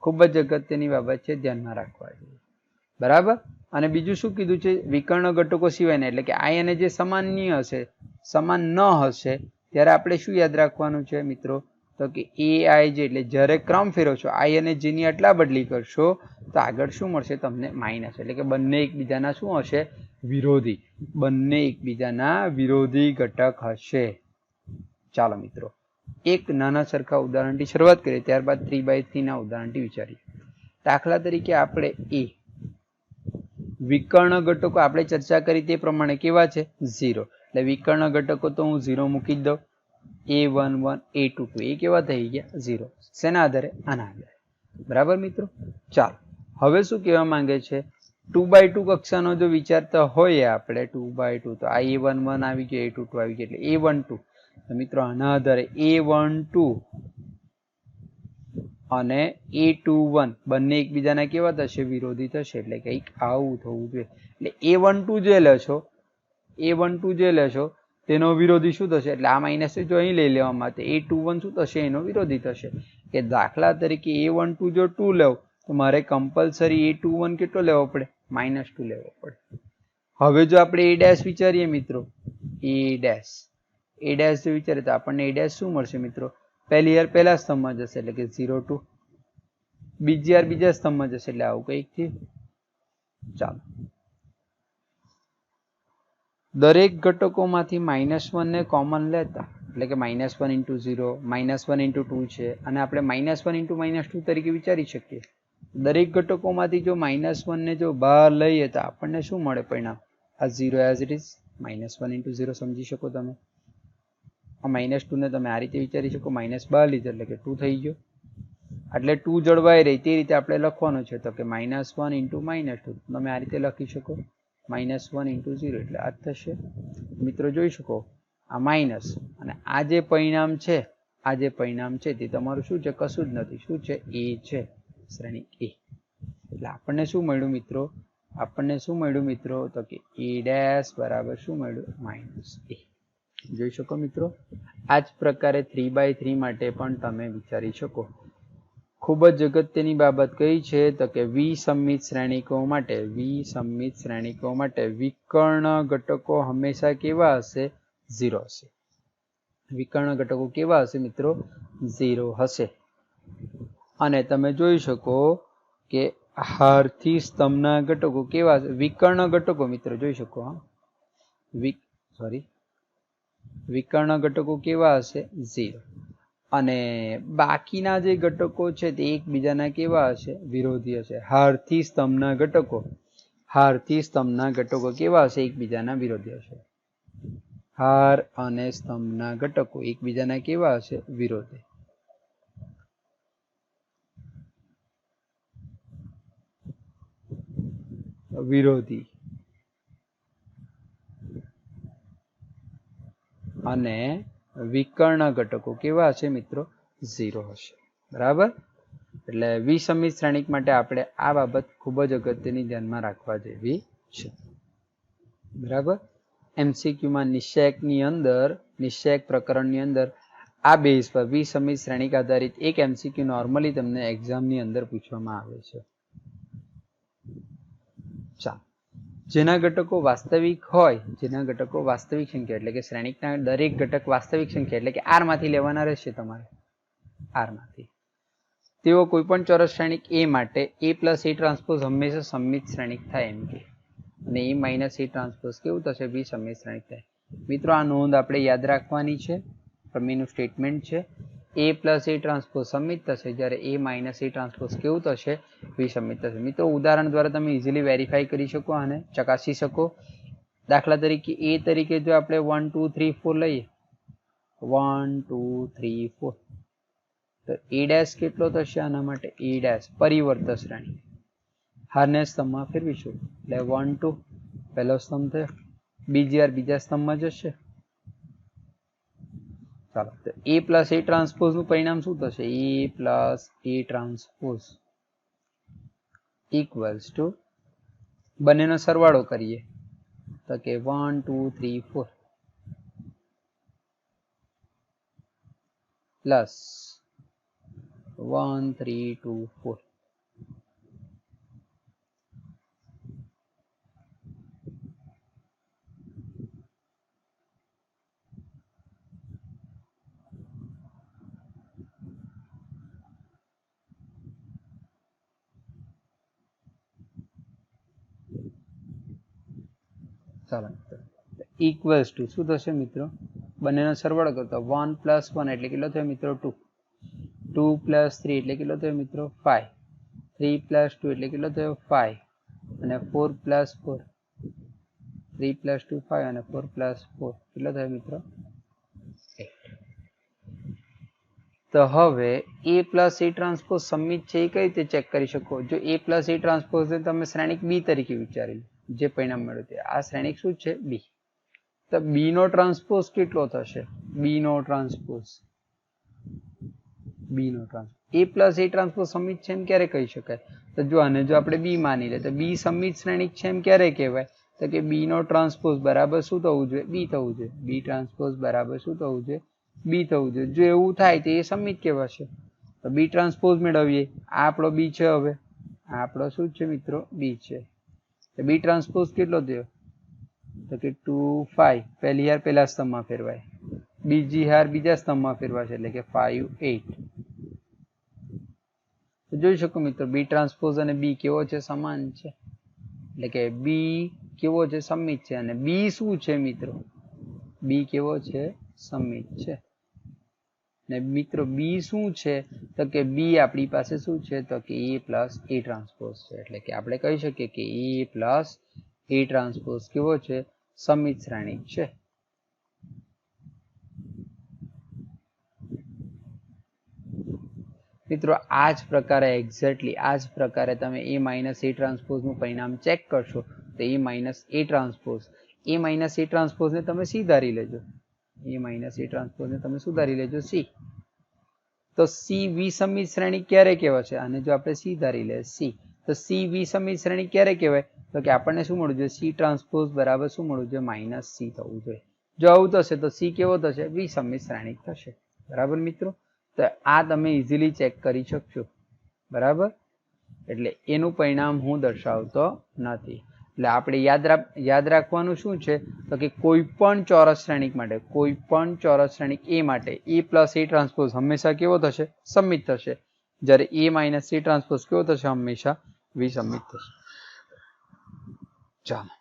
ખૂબ જ અગત્યની બાબત છે, ધ્યાનમાં રાખવા જોઈએ. બરાબર. અને બીજું શું કીધું છે? વિકર્ણ ઘટકો સિવાયના, એટલે કે આઈ અને જે સમાન હશે, સમાન ન હશે ત્યારે આપણે શું યાદ રાખવાનું છે મિત્રો? તો કે એ આઈ જે, એટલે જ્યારે ક્રમ ફેરવશો, આઈ અને જે ની આટલા બદલી કરશો તો આગળ શું મળશે તમને? માઇનસ. એટલે કે બંને એકબીજાના શું હશે? વિરોધી. બંને એકબીજાના વિરોધી ઘટક હશે. ચાલો મિત્રો, એક નાના સરખા ઉદાહરણથી શરૂઆત કરીએ, ત્યારબાદ 3x3 ના ઉદાહરણથી વિચારીએ. દાખલા તરીકે આપણે એ વિકર્ણ ઘટકો આપણે ચર્ચા કરી તે પ્રમાણે કેવા છે? 0. એટલે વિકર્ણ ઘટકો તો હું 0 મૂકી જ દઉં. A11, A22 એ કેવા થઈ ગયા? 0. શેના આધારે? આના આધારે. બરાબર મિત્રો. ચાલો, હવે શું કહેવા માંગે છે? 2x2 કક્ષાનો જો વિચારતા હોય આપણે 2x2, તો આ A11 આવી ગયો, A22 આવી ગયો, એટલે A12. તો મિત્રો આના આધારે A12 અને A21 બંને એકબીજાના કેવા થશે? વિરોધી થશે. એટલે કંઈક આવું થવું જોઈએ. એટલે A12 જે લેશો તેનો વિરોધી શું થશે? એટલે આ માઇનસ જો અહીં લઈ લેવામાં આવે તો A21 શું થશે? એનો વિરોધી થશે. કે દાખલા તરીકે A12 જો 2 લેવ તો મારે કમ્પલસરી A21 કેટલો લેવો પડે? -2 લેવો પડે. હવે જો આપણે A' વિચારીએ મિત્રો, A' જો વિચારીએ તો આપણને A' શું મળશે મિત્રો? પહેલી યાર પહેલા સ્તંભમાં જશે, એટલે કે 0 2. બીજી યાર બીજા સ્તંભમાં જશે, એટલે આવું કંઈક થયું. ચાલો, દરેક ઘટકોમાંથી -1 ને કોમન લેતા, એટલે કે -1 × 0, -1 × 2 છે, અને આપણે -1 × -2 તરીકે વિચારી શકીએ. દરેક ઘટકોમાંથી જો -1 ને જો બહાર લઈએ તો આપણને શું મળે પરિણામ? આ 0 એઝ ઇટ ઇઝ. -1 × 0 સમજી શકો તમે. આ -2 ને તમે આ રીતે વિચારી શકો, માઇનસ બહાર લીધો એટલે કે 2 થઈ ગયો. એટલે 2 જળવાઈ રહી તે રીતે આપણે લખવાનું છે. તો કે -1 × -2 તમે આ રીતે લખી શકો, -1 × 0, એટલે આ થશે. મિત્રો જોઈ શકો, આ માઇનસ અને આ જે પરિણામ છે, તે તમારું શું છે? કશું જ નથી. શું છે? એ છે, શ્રેણી એ. એટલે આપણને શું મળ્યું મિત્રો? તો કે A' બરાબર શું મળ્યું? -a. જોઈ શકો મિત્રો. આ જ પ્રકારે 3x3 માટે પણ તમે વિચારી શકો. ખૂબ જ અગત્યની બાબત કઈ છે? તો કે વિસમિત શ્રેણિકો માટે વિકર્ણ ઘટકો હંમેશા કેવા હશે? 0 હશે. વિકર્ણ ઘટકો કેવા હશે મિત્રો? 0 હશે. અને તમે જોઈ શકો કે હારથી સ્તંભના ઘટકો કેવા હશે? વિકર્ણ ઘટકો મિત્રો જોઈ શકો. વિકર્ણ ઘટકો કેવા હશે? 0. અને બાકીના જે ઘટકો છે તે એકબીજાના કેવા હશે? વિરોધી હશે. હારથી સ્તંભના ઘટકો કેવા હશે? એકબીજાના વિરોધી હશે. હાર અને સ્તંભના ઘટકો એકબીજાના કેવા હશે? વિરોધી. અને વિકર્ણ ઘટકો કેવા હશે મિત્રો? 0 હશે. બરાબર. એટલે વિસમિત શ્રેણિક માટે આપણે આ બાબત ખૂબ જ અગત્યની ધ્યાનમાં રાખવા જેવી છે. બરાબર. MCQ માં નિશ્ચયક પ્રકરણની અંદર આ બેઝ પર વિસમિત શ્રેણિક આધારિત એક MCQ નોર્મલી તમને એક્ઝામની અંદર પૂછવામાં આવે છે. ચાલો, જેના ઘટકો વાસ્તવિક હોય, જેના ઘટકો વાસ્તવિક સંખ્યા એટલે કે શ્રેણિકના દરેક ઘટક વાસ્તવિક સંખ્યા એટલે કે R માંથી લેવાના રહેશે તમારે, R માંથી. તેઓ કોઈ પણ ચોરસ શ્રેણિક A માટે A પ્લસ A ટ્રાન્સપોઝ હંમેશા સમમિત શ્રેણિક થાય એમ કે, અને A માઇનસ A ટ્રાન્સપોઝ કેવું થશે? વિસમિત શ્રેણિક થાય. મિત્રો આ નોંધ આપણે યાદ રાખવાની છે. પ્રમેયનું સ્ટેટમેન્ટ છે. A પ્લસ A ટ્રાન્સપોઝ સમમિત થશે, જ્યારે A માઇનસ A ટ્રાન્સપોઝ કેવું થશે? વિસમિત થશે. મિત્રો ઉદાહરણ દ્વારા તમે ઇઝીલી વેરીફાઈ કરી શકો અને ચકાસી શકો. દાખલા તરીકે A તરીકે જો આપણે 1 2 3 4 લઈએ, 1 2 3 4, તો A ડેશ કેટલો થશે? આના માટે A ડેશ પરિવર્ત શ્રેણી, હારને સ્તંભમાં ફેરવીશું એટલે 1 2 પહેલો સ્તંભ થયો, બીજી હાર બીજા સ્તંભમાં જશે. ચાલો, તો A પ્લસ A ટ્રાન્સપોઝ નું પરિણામ શું થશે? A plus A transpose equals to, બંનેનો સરવાળો કરીએ તો કે 1 2 3 4 પ્લસ 1 3 2 4. ચાલો, ઇક્વલ્સ ટુ શું થશે મિત્રો? બંનેનો સરવાળો કરતો 1 પ્લસ 1 એટલે કેટલો થયો મિત્રો? 2. 2 પ્લસ 3 એટલે કેટલો થયો મિત્રો? 5. 3 પ્લસ 2 એટલે કેટલો થયો? 5. અને 4 પ્લસ 4, 3 પ્લસ 2 5 અને 4 પ્લસ 4 કેટલો થયો મિત્રો? 8. તો હવે A પ્લસ A ટ્રાન્સપોઝ સમમિત છે એ કઈ રીતે ચેક કરી શકો? જો A પ્લસ A ટ્રાન્સપોઝ તમે શ્રેણિક B તરીકે વિચારી લો, જે પરિણામ મળ્યું તે આ શ્રેણિક શું છે? B. તો B નો ટ્રાન્સપોઝ કેટલો થશે? B નો transpose A plus A transpose સમમિત છે એમ ક્યારે કહી શકાય? તો જો આને જો આપણે B માની લે તો B સમમિત શ્રેણિક છે એમ ક્યારે કહેવાય? તો કે B નો ટ્રાન્સપોઝ બરાબર શું થવું જોઈએ? B થવું જોઈએ. B ટ્રાન્સપોઝ બરાબર શું થવું જોઈએ? B થવું જોઈએ. જો એવું થાય તો એ સમમિત કહેવાશે. તો B ટ્રાન્સપોઝ મેળવીએ. આ આપણો B છે. હવે આ આપણો શું છે મિત્રો? B છે. તો B ટ્રાન્સપોઝ કેટલો થયો? તો કે 2 5 પહેલી હાર પહેલા સ્તંભમાં ફેરવાય, બીજી હાર બીજા સ્તંભમાં ફેરવાશે એટલે કે 5 8. તો જોઈ શકો મિત્રો B ટ્રાન્સપોઝ અને B કેવો છે? સમાન છે. એટલે કે B કેવો છે? સમમિત છે. અને B શું છે મિત્રો? B કેવો છે? સમમિત છે. ને મિત્રો B શું છે? તો કે B આપણી પાસે શું છે? તો કે A પ્લસ A ટ્રાન્સપોઝ છે. એટલે કે આપણે કહી શકીએ કે A પ્લસ A ટ્રાન્સપોઝ કેવો છે? સમમિત શ્રેણિક છે. મિત્રો આ જ પ્રકારે એક્ઝેક્ટલી આ જ પ્રકારે તમે A માઇનસ A ટ્રાન્સપોઝ નું પરિણામ ચેક કરશો તો A માઇનસ A ટ્રાન્સપોઝ ને તમે C ધારી લેજો. A માઇનસ A ટ્રાન્સપોઝ ને તમે શું ધારી લેજો? C. તો C વિસમિત શ્રેણિક ક્યારે કહેવાશે? અને જો આપણે C ધારી લે C, તો C વિસમિત શ્રેણિક ક્યારે કહેવાય? તો કે આપણને શું મળવું જોઈએ? C ટ્રાન્સપોઝ બરાબર શું મળવું જોઈએ? માઇનસ C થવું જોઈએ. જો આવું થશે તો C કેવો થશે? વિસમિત શ્રેણિક થશે. બરાબર મિત્રો? તો આ તમે ઇઝીલી ચેક કરી શકશો. બરાબર? એટલે એનું પરિણામ હું દર્શાવતો નથી. એટલે આપણે યાદ રાખવાનું શું છે? તો કે કોઈ પણ ચોરસ શ્રેણિક માટે, કોઈ પણ ચોરસ શ્રેણિક A માટે A પ્લસ A ટ્રાન્સપોઝ હંમેશા કેવો થશે? સમમિત થશે. જ્યારે A માઇનસ A ટ્રાન્સપોઝ કેવો થશે? હંમેશા વિસમિત થશે. ચાલો,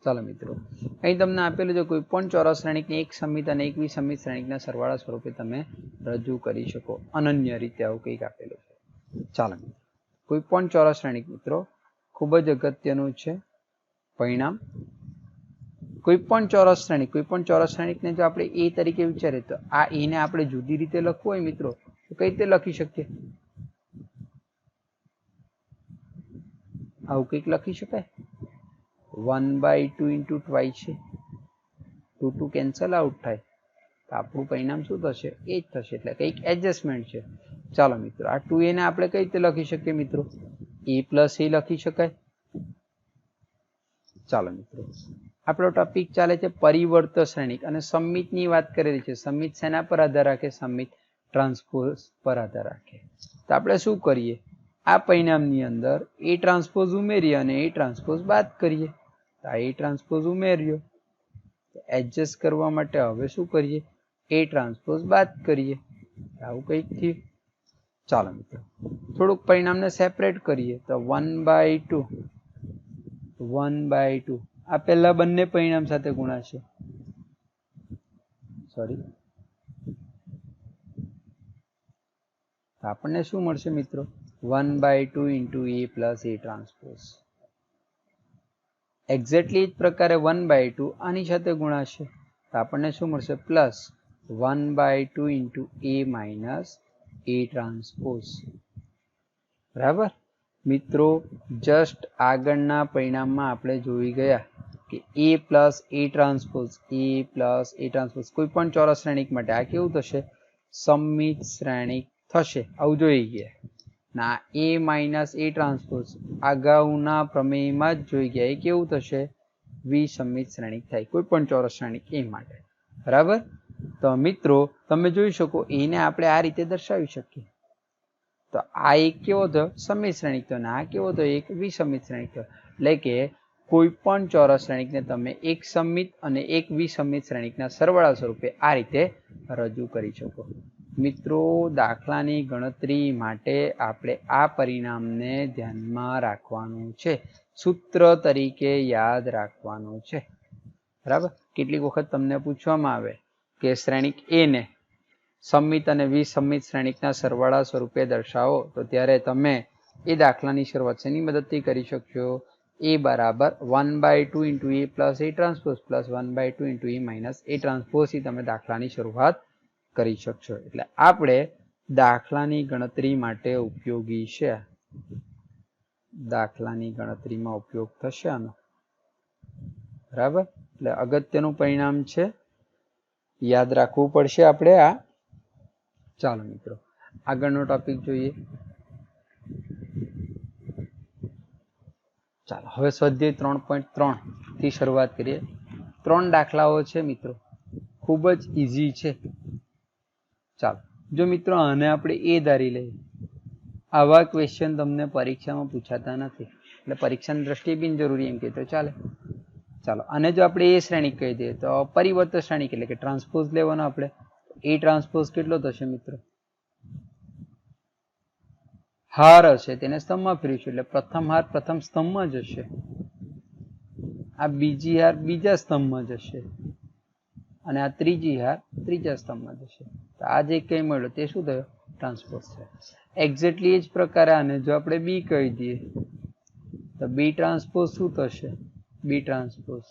ચાલો મિત્રો, અહીં તમને આપેલું છે કોઈ પણ ચોરસ શ્રેણિકને એક સમમિત અને એક વિસમિત શ્રેણિકના સરવાળા સ્વરૂપે તમે રજૂ કરી શકો. અનન્ય રીતે આવું કંઈક આપેલું છે. ચાલો, કોઈ પણ ચોરસ શ્રેણિક મિત્રો ખૂબ જ અગત્યનું છે પરિણામ. કોઈ પણ ચોરસ શ્રેણિકને જો આપણે A તરીકે વિચારીએ તો આ A ને આપણે જુદી રીતે લખવું હોય મિત્રો તો કઈ રીતે લખી શકીએ? આવું કંઈક લખી શકાય. 1/2 ઇન્ટુ ટ્વાઇસ છે, 2 2 કેન્સલ આઉટ થાય, તો આપણું પરિણામ શું થશે? એ જ થશે. એટલે કંઈક એડજસ્ટમેન્ટ છે. ચાલો મિત્રો, આ 2a ને આપણે કઈ રીતે લખી શકીએ મિત્રો? a પ્લસ a લખી શકાય. ચાલો મિત્રો, આપણો ટોપિક ચાલે છે પરિવર્ત શ્રેણિક, અને સમિતની વાત કરેલી છે. સમિત શેના પર આધાર રાખે? સમિત ટ્રાન્સપોઝ પર આધાર રાખે. તો આપણે શું કરીએ? આ પરિણામની અંદર એ ટ્રાન્સપોઝ ઉમેરીએ અને એ ટ્રાન્સપોઝ બાદ કરીએ. તો આ એ ટ્રાન્સપોઝ ઉમેર્યો, એડજસ્ટ કરવા માટે હવે શું કરીએ? એ ટ્રાન્સપોઝ બાદ કરીએ. આવું કંઈક થયું. ચાલો મિત્રો, થોડુંક પરિણામને સેપરેટ કરીએ. તો 1/2 આ પહેલા બંને પરિણામ સાથે ગુણાશે. સોરી, આપણને શું મળશે મિત્રો? 1/2 ઇન્ટુ એ પ્લસ એ ટ્રાન્સપોઝ. એક્ઝેક્ટલી જ પ્રકારે 1/2 આની સાથે ગુણાશે, તો આપણને શું મળશે? પ્લસ 1/2 ઇન્ટુ એ માઇનસ એ ટ્રાન્સપોઝ. બરાબર મિત્રો, જસ્ટ આગળના પરિણામમાં આપણે જોઈ ગયા કે એ પ્લસ એ ટ્રાન્સપોઝ, એ પ્લસ એ ટ્રાન્સપોઝ કોઈ પણ ચોરસ શ્રેણિક માટે આ કેવું થશે? સમમિત શ્રેણિક થશે. આવું જોઈ ગયા. ના, એ માઇનસ એ ટ્રાન્સપોઝ અગાઉના પ્રમેયમાં જ જોઈ ગયા. એ કેવું થશે? વિસમિત શ્રેણિક થાય કોઈ પણ ચોરસ શ્રેણિક એ માટે. બરાબર. તો મિત્રો તમે જોઈ શકો, એને આપણે આ રીતે દર્શાવી શકીએ. તો આ એક કેવો થયો? સમિત શ્રેણિક થયો. અને આ કેવો થયો? એક વિસમિત શ્રેણિક થયો. એટલે કે કોઈ પણ ચોરસ શ્રેણિકને તમે એક સમિત અને એક વિસમિત શ્રેણિકના સરવાળા સ્વરૂપે આ રીતે રજૂ કરી શકો. મિત્રો, દાખલાની ગણતરી માટે આપણે આ પરિણામને ધ્યાનમાં રાખવાનું છે, સૂત્ર તરીકે યાદ રાખવાનું છે. બરાબર. કેટલીક વખત તમને પૂછવામાં આવે કે શ્રેણિક એ ને સમિત અને વિસમિત શ્રેણિકના સરવાળા સ્વરૂપે દર્શાવો, તો ત્યારે તમે એ દાખલાની શરૂઆત શેની મદદથી કરી શકશો? એ બરાબર 1/2 ઇન્ટુ એ પ્લસ એ ટ્રાન્સપોઝ પ્લસ 1/2 ઇન્ટુ એ માઇનસ એ ટ્રાન્સપોઝથી તમે દાખલાની શરૂઆત કરી શકશો. એટલે આપણે દાખલાની ગણતરી માટે ઉપયોગી છે. દાખલાની ગણતરીમાં ઉપયોગ થશે આનો. બરાબર. એટલે અગત્યનું પરિણામ છે, યાદ રાખવું પડશે આપણે આ. ચાલો મિત્રો, આગળનો ટોપિક જોઈએ. ચાલો હવે સ્વાધ્યાય 3.3 થી શરૂઆત કરીએ. 3 દાખલાઓ છે મિત્રો, ખૂબ જ ઈઝી છે. ચાલો, જો મિત્રો આને આપણે એ ધારી લઈએ, આવા ક્વેશ્ચન તમને પરીક્ષામાં પૂછાતા નથી, એટલે પરીક્ષાની દ્રષ્ટિએ બિનજરૂરી એમ કહેતો ચાલે. ચાલો, આને જો આપણે એ શ્રેણિક કહી દઈએ તો પરિવર્ત શ્રેણિક એટલે કે ટ્રાન્સપોઝ લેવાનો આપણે. એ ટ્રાન્સપોઝ કેટલો થશે મિત્રો? હાર હશે તેને સ્તંભમાં ફેરવીશું, એટલે પ્રથમ હાર પ્રથમ સ્તંભમાં જ હશે, આ બીજી હાર બીજા સ્તંભમાં જ હશે, અને આ ત્રીજી હાર ત્રીજા સ્તંભમાં જ હશે. તો આ જે કંઈ મળ્યો તે શું થયો? ટ્રાન્સપોઝ છે. એક્ઝેક્ટલી એ જ પ્રકારે આને જો આપણે બી કહી દઈએ તો બી ટ્રાન્સપોઝ શું થશે? બી ટ્રાન્સપોઝ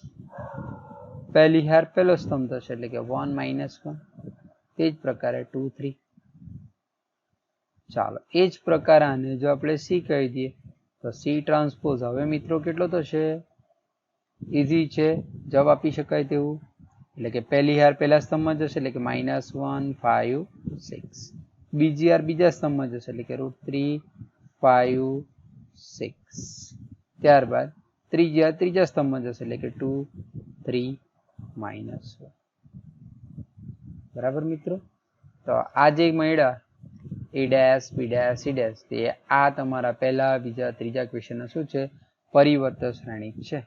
પહેલી હાર પહેલો સ્તંભ થશે, એટલે કે 1 - 1. તે જ પ્રકારે 2 3. ચાલો, એ જ પ્રકારે આને જો આપણે સી કહી દઈએ તો સી ટ્રાન્સપોઝ હવે મિત્રો કેટલો થશે? ઈઝી છે, જવાબ આપી શકાય તેવું. એટલે કે પહેલી હાર પહેલા સ્તંભમાં જશે, એટલે કે -1 5 6. બીજી હાર બીજા સ્તંભમાં જશે, એટલે કે √3 5 6. ત્યારબાદ ત્રીજી હાર ત્રીજા સ્તંભમાં જશે, એટલે કે 2 3 -1. બરાબર મિત્રો. તો આ જે મળ્યા A dash B dash C dash, તે આ તમારા પહેલા બીજા ત્રીજા ક્વેશ્ચનનો શું છે? પરિવર્ત શ્રેણિક છે.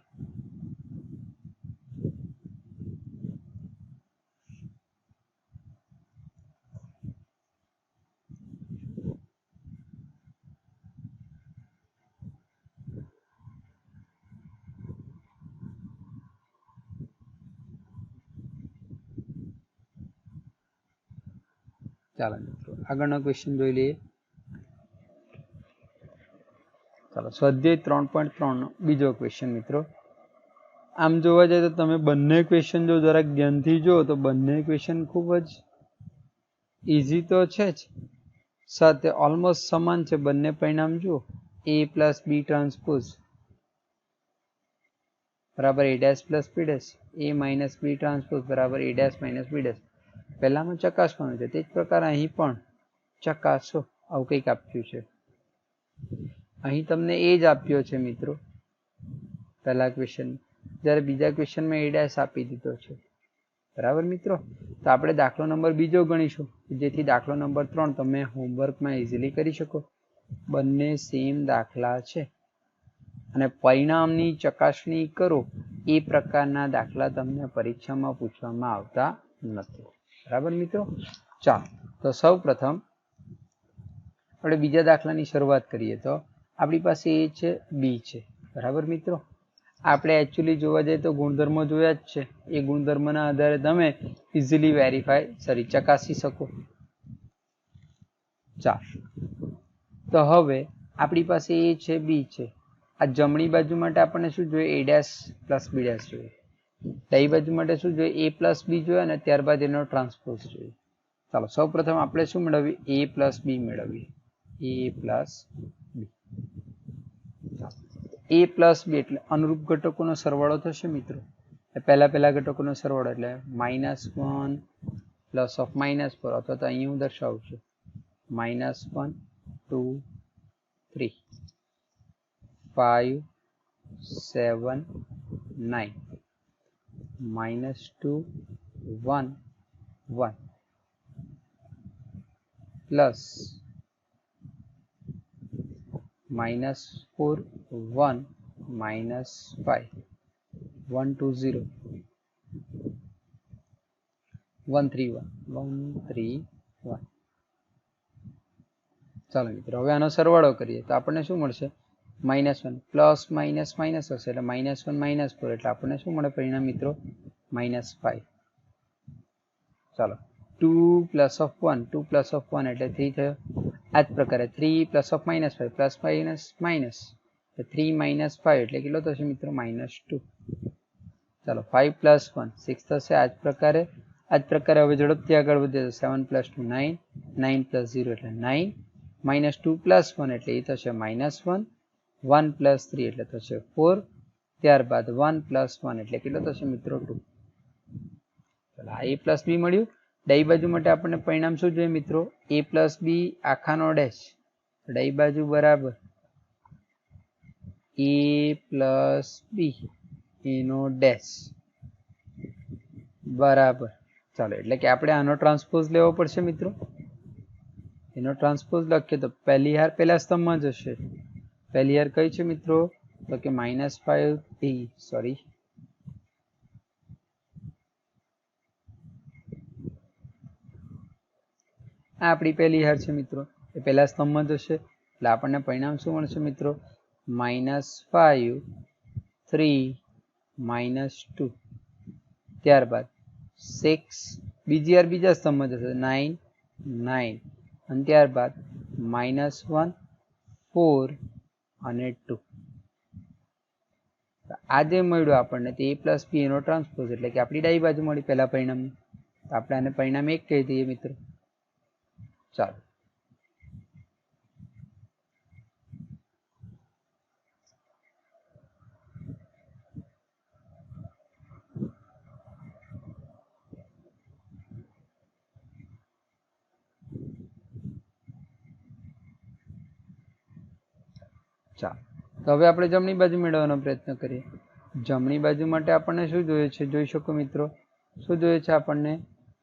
ચાલો મિત્રો, આગળનો ક્વેશ્ચન જોઈ લઈએ. ચાલો, સ્વાધ્યાય 3.3 નો બીજો ક્વેશ્ચન મિત્રો. આમ જોવા જાય તો તમે બંને ક્વેશ્ચન જો જરાક ધ્યાનથી જો તો બંને ક્વેશ્ચન ખૂબ જ ઈઝી તો છે જ, સાથે ઓલમોસ્ટ સમાન છે. બંને પરિણામ જુઓ, એ પ્લસ બી ટ્રાન્સપોઝ બરાબર a dash plus b dash, a minus b transpose બરાબર a dash minus b dash. પહેલામાં ચકાસવાનું છે, તે જ પ્રકારે અહીં પણ ચકાસો. આવું કંઈક આપ્યું છે, અહીં તમને એ જ આપ્યો છે મિત્રો પહેલા ક્વેશ્ચન, જ્યારે બીજા ક્વેશ્ચનમાં a ડેશ આપી દીધો છે. બરાબર મિત્રો, તો આપણે દાખલો નંબર બીજો ગણીશું, જેથી દાખલો નંબર 3 તમે હોમવર્કમાં ઇઝીલી કરી શકો. બંને સેમ દાખલા છે અને પરિણામની ચકાસણી કરો એ પ્રકારના દાખલા તમને પરીક્ષામાં પૂછવામાં આવતા નથી. બરાબર મિત્રો, ચાલો તો સૌ પ્રથમ આપણે બીજા દાખલાની શરૂઆત કરીએ. તો આપણી પાસે a છે, b છે. બરાબર મિત્રો, આપણે એકચ્યુઅલી જોવા જઈએ તો ગુણધર્મો જોયા જ છે. એ ગુણધર્મના આધારે તમે ઇઝીલી ચકાસી શકો. ચાલો, તો હવે આપણી પાસે a છે, b છે. આ જમણી બાજુ માટે આપણને શું જોઈએ? a dash plus b dash જોઈએ. ડાબી બાજુ માટે શું જોઈએ? a પ્લસ b જોઈએ અને ત્યારબાદ એનો ટ્રાન્સપોઝ જોઈએ. ચાલો સૌ પ્રથમ આપણે શું મેળવીએ? a પ્લસ b મેળવીએ. a plus b, a plus b એટલે અનુરૂપ ઘટકોનો સરવાળો થશે મિત્રો. પહેલા ઘટકોનો સરવાળો એટલે -1 પ્લસ ઓફ -4, અથવા તો અહીં હું દર્શાવું છું -1 2 3 5 7 9 -2 1 1 પ્લસ -4 1 -5 1 2 0 1 3 1 1 3 1. ચાલો મિત્રો, હવે આનો સરવાળો કરીએ તો આપણને શું મળશે? -1 પ્લસ માઇનસ માઇનસ હશે એટલે -1 -4 એટલે આપણને શું મળે પરિણામ મિત્રો? -5. ચાલો 2 પ્લસ ઓફ 1 2 પ્લસ ઓફ 1 એટલે 3 થયો. આ જ પ્રકારે 3 plus of -5 plus minus minus 3 -5 એટલે કેટલો થશે મિત્રો? -2. ચાલો 5 પ્લસ 1 6 થશે. આ જ પ્રકારે હવે ઝડપથી આગળ વધીએ તો 7 પ્લસ 2 9 9 પ્લસ 0 એટલે 9 -2 પ્લસ 1 એટલે એ થશે -1 1 પ્લસ 3 એટલે થશે 4. ત્યારબાદ 1 પ્લસ 1 એટલે કેટલો થશે મિત્રો? 2. ચાલો આ a પ્લસ b મળ્યું. ડાબી બાજુ માટે આપણને પરિણામ શું જોઈએ મિત્રો? a પ્લસ b આખાનો ડેશ. ડાબી બાજુ બરાબર a પ્લસ b એનો ડેશ બરાબર. ચાલો એટલે કે આપણે આનો ટ્રાન્સપોઝ લેવો પડશે મિત્રો. એનો ટ્રાન્સપોઝ લખીએ તો પહેલી હાર પહેલા સ્તંભમાં જશે. પહેલી હાર કઈ છે મિત્રો? તો કે -5 સોરી આ આપણી પહેલી હાર છે મિત્રો, એ પહેલા સ્તંભમાં જશે એટલે આપણને પરિણામ શું મળશે મિત્રો? -5 3 -2. ત્યારબાદ 6 બીજી હાર બીજા સ્તંભમાં જશે 9 9 અને ત્યારબાદ -1 4 અને 2. આ જે મળ્યું આપણને તે a પ્લસ b એનો ટ્રાન્સપોઝ એટલે કે આપણી ડાબી બાજુ મળી પહેલા પરિણામ. આપણે આને પરિણામ 1 કહી દઈએ મિત્રો. ચાલો તો હવે આપણે જમણી બાજુ મેળવવાનો પ્રયત્ન કરીએ. જમણી બાજુ માટે આપણને શું જોઈએ છે? જોઈ શકો મિત્રો, શું જોઈએ છે આપણને?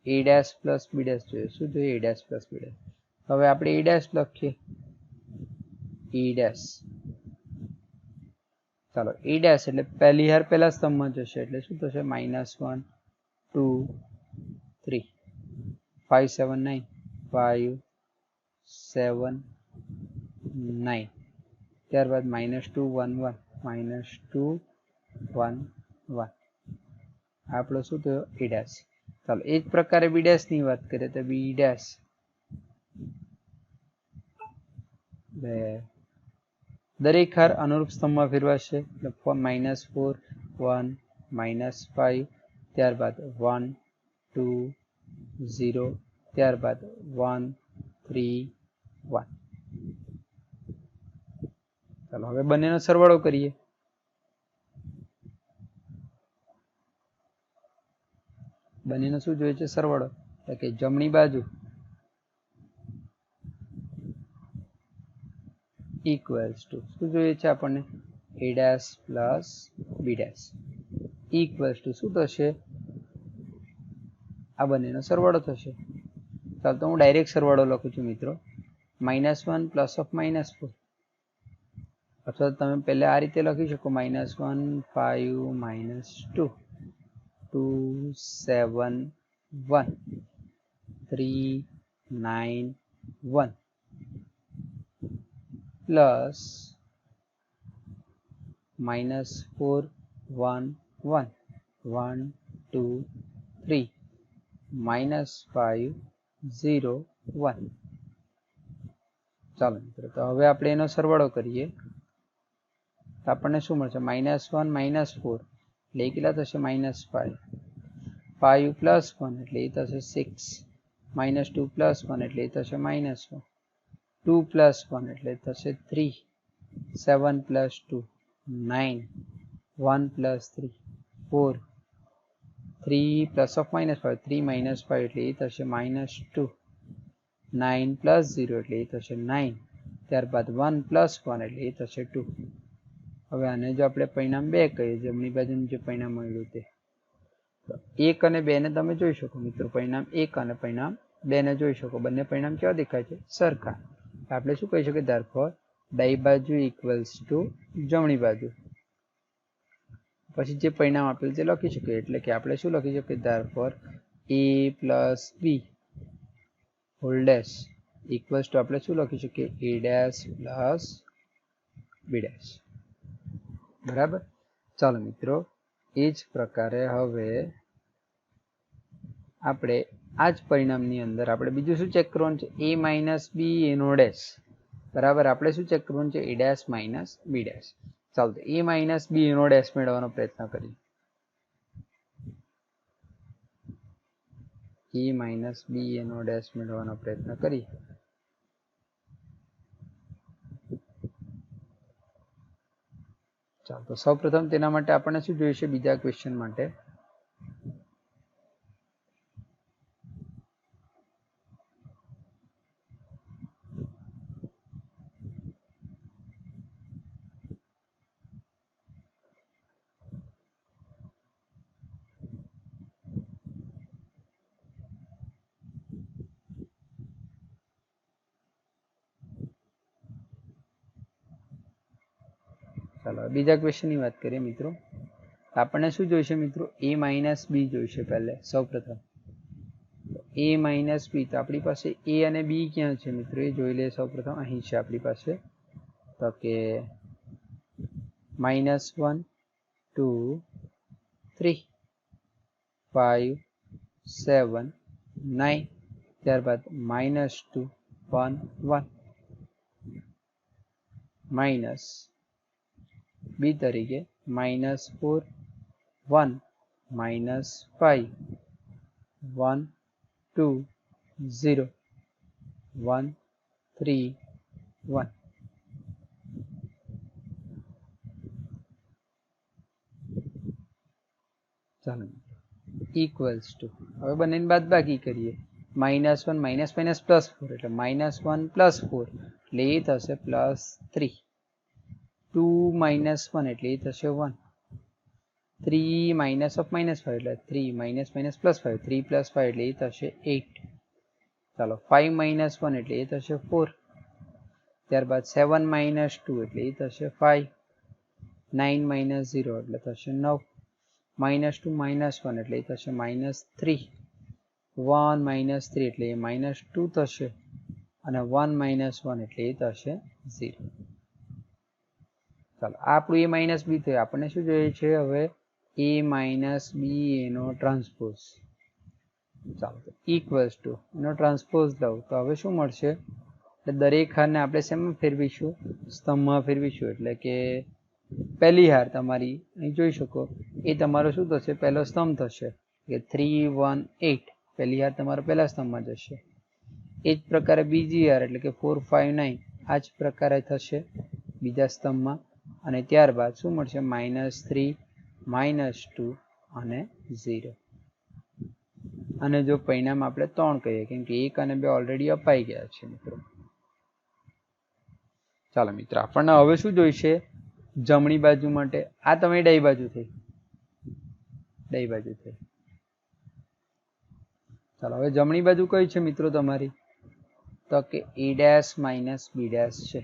a dash plus b dash જોઈએ. શું જોઈએ? a dash plus b dash. હવે આપણે a ડેશ લખીએ. a ડેશ, ચાલો a ડેશ એટલે પહેલી હાર પહેલા સ્તંભમાં જશે એટલે શું થશે? -1 2 3 5 7 9 5 7 9. ત્યારબાદ -2 1 1 -2 1 1. આપણો શું થયો? a dash. ચાલો એ જ પ્રકારે b ડેશ ની વાત કરીએ તો b ડેશ દરેક હાર અનુરૂપ સ્તંભમાં ફેરવાશે એટલે -4 1 -5. ત્યારબાદ 1 2 0. ત્યારબાદ 1 3 1. ચાલો હવે બંનેનો સરવાળો કરીએ. બંનેનો શું જોઈએ છે? સરવાળો. એટલે કે જમણી બાજુ ઇક્વલ્સ ટુ શું જોઈએ છે આપણને? a dash plus b dash equals two શું થશે? આ બંનેનો સરવાળો થશે. ચાલો તો હું ડાયરેક્ટ સરવાળો લખું છું મિત્રો. -1 પ્લસ ઓફ -4, અથવા તમે પહેલા આ રીતે લખી શકો -1 5 -2 2 7 1 3 9 1 પ્લસ -4 1 1 1 2 3 -5 0 1. ચાલો મિત્રો, તો હવે આપણે એનો સરવાળો કરીએ તો આપણને શું મળશે? -1 -4 એટલે એ કેટલા થશે? -5. 5 પ્લસ 1 એટલે એ થશે 6. -2 પ્લસ 1 એટલે એ થશે -1. 2 પ્લસ 1 એટલે થશે 3. 7 પ્લસ 2 9. 1 પ્લસ 3 4. 3 પ્લસ ઓફ -5 3 -5 એટલે એ થશે -2. 9 પ્લસ 0 એટલે એ થશે 9. ત્યારબાદ 1 પ્લસ 1 એટલે એ થશે 2. હવે આને જો આપણે પરિણામ 2 કહીએ, જમણી બાજુનું જે પરિણામ મળ્યું તે 1 અને 2 ને તમે જોઈ શકો મિત્રો. પરિણામ 1 અને પરિણામ 2 ને જોઈ શકો. બંને પરિણામ કેવા દેખાય છે? સરખા. આપણે શું કહી શકીએ? ધેરફોર ડાબી બાજુ ઇક્વલ્સ ટુ જમણી બાજુ. પછી જે પરિણામ આપેલું તે લખી શકીએ. એટલે કે આપણે શું લખી શકીએ? Therefore a plus b whole dash equals to આપણે શું લખી શકીએ? a dash plus b dash. બરાબર. ચાલો મિત્રો, એ જ પ્રકારે હવે આપણે આ જ પરિણામની અંદર આપણે બીજું શું ચેક કરવાનું છે? a માઇનસ b એનો ડેશ. બરાબર. આપણે શું ચેક કરવાનું છે? a dash minus b dash. ચાલો તો a માઇનસ b એનો ડેશ મેળવવાનો પ્રયત્ન કરીએ. a માઇનસ b એનો ડેશ મેળવવાનો પ્રયત્ન કરીએ. ચાલો તો સૌપ્રથમ તેના માટે આપણને શું જોઈશે? બીજા ક્વેશ્ચન માટે ચાલો બીજા ક્વેશ્ચનની વાત કરીએ મિત્રો. આપણને શું જોઈશે મિત્રો? a માઇનસ b જોઈશે. પહેલે સૌપ્રથમ a માઇનસ b. તો આપણી પાસે a અને b ક્યાં છે મિત્રો? એ જોઈ લઈએ. સૌપ્રથમ અહીં છે આપણી પાસે. તો કે -1 2 3 5 7 9. ત્યારબાદ -2 1 1 માઇનસ b તરીકે -4 1 -5 1 2 0 1 3 1. ચાલો ઇક્વલ્સ ટુ હવે બંનેની બાદબાકી કરીએ. -1 -4 એટલે -1 પ્લસ 4 એટલે એ થશે +3. 2 -1 એટલે એ થશે 1. 3 માઇનસ ઓફ -5 એટલે 3 -+5 3 + 5 એટલે એ થશે 8. ચાલો 5 -1 એટલે એ થશે 4. ત્યારબાદ 7 -2 એટલે એ થશે 5. 9 - 0 એટલે થશે 9. -2 - 1 એટલે એ થશે -3. 1 - 3 એટલે એ -2 થશે. અને 1 - 1 એટલે એ થશે 0. ચાલો આપણું a માઇનસ b થયું. આપણને શું જોઈએ છે હવે? a માઇનસ b એનો ટ્રાન્સપોઝ. ચાલો ઇક્વલ્સ ટુ એનો ટ્રાન્સપોઝ લઉં તો હવે શું મળશે? એટલે દરેક હારને આપણે શેમાં ફેરવીશું? સ્તંભમાં ફેરવીશું. એટલે કે પહેલી હાર તમારી અહીં જોઈ શકો એ તમારો શું થશે? પહેલો સ્તંભ થશે. કે 3 1 8 પહેલી હાર તમારો પહેલા સ્તંભમાં જશે. એ જ પ્રકારે બીજી હાર એટલે કે 4 5 9 આ જ પ્રકારે થશે બીજા સ્તંભમાં. અને ત્યારબાદ શું મળશે? -3 -2 અને 0. અને જો પરિણામ આપણે 3 કહીએ, કેમ કે 1 અને 2 ઓલરેડી અપાઈ ગયા છે મિત્રો. ચાલો મિત્રો, આપણને હવે શું જોઈશે? જમણી બાજુ માટે. આ તમે ડાબી બાજુ થઈ. ચાલો, હવે જમણી બાજુ કઈ છે મિત્રો તમારી? તો કે a dash minus b dash છે.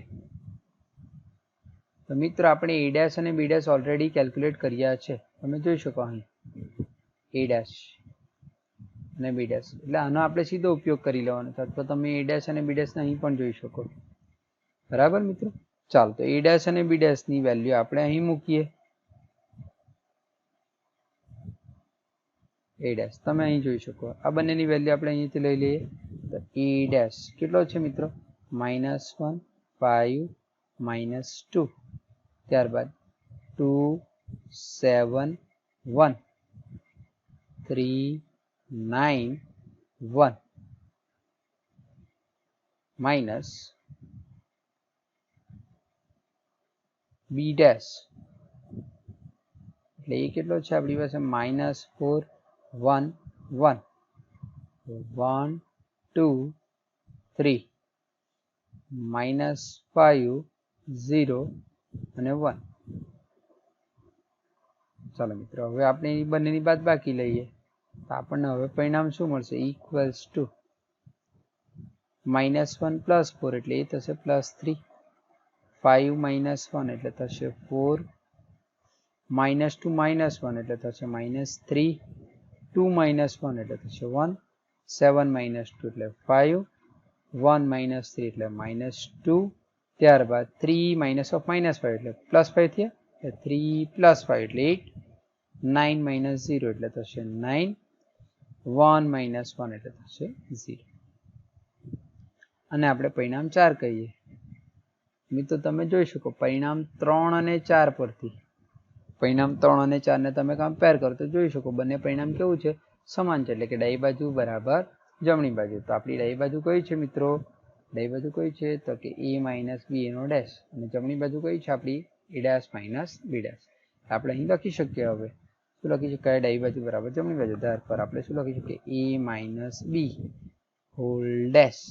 તો મિત્રો આપણે a ડેશ અને b ડેશ ઓલરેડી કેલ્ક્યુલેટ કર્યા છે. તમે જોઈ શકો અહીં a ડેશ અને b ડેશ, એટલે આનો આપણે સીધો ઉપયોગ કરી લેવાનો છે. અથવા તમે a ડેશ અને b ડેશ અહીં પણ જોઈ શકો. બરાબર મિત્રો? ચાલો, તો a ડેશ અને b ડેશ ની વેલ્યુ આપણે અહીં મૂકીએ. a ડેશ તમે અહીં જોઈ શકો. આ બંનેની વેલ્યુ આપણે અહીંથી લઈ લઈએ. તો a ડેશ કેટલો છે મિત્રો? -1 5 -2, ત્યારબાદ 2 7 1 3 9 1 માઇનસ b ડેશ, એટલે એ કેટલો છે આપણી પાસે? -4 1 1 1 2 3 -5 0 અને 1. ચાલો મિત્રો, હવે આપણે બંનેની બાદબાકી લઈએ તો આપણને હવે પરિણામ શું મળશે? ઇક્વલ્સ ટુ -1 + 4 એટલે એ થશે +3, 5 - 1 એટલે થશે 4, -2 - 1 એટલે થશે -3, 2 - 1 એટલે થશે 1, 7 - 2 એટલે 5, 1 - 3 એટલે -2, ત્યારબાદ 3 - -5 એટલે +5 થયા, 3 + 5 એટલે 8, 9 - 0 એટલે થશે 9, 1 - 1 એટલે થશે 0. અને આપણે પરિણામ 4 કહીએ. મિત્રો તમે જોઈ શકો પરિણામ 3 અને 4 પરથી, પરિણામ 3 અને 4 ને તમે કમ્પેર કરો તો જોઈ શકો બંને પરિણામ કેવું છે? સમાન છે. એટલે કે ડાબી બાજુ બરાબર જમણી બાજુ. તો આપણી ડાબી બાજુ કઈ છે મિત્રો? ડાબી બાજુ કઈ છે? તો કે a - b નો ડેશ, અને જમણી બાજુ કઈ છે આપણી? a dash minus b dash. આપણે અહીં લખી શકીએ. હવે શું લખી શકાય? ડાબી બાજુ બરાબર જમણી બાજુ. પર આપણે શું લખી શકીએ? a - b whole dash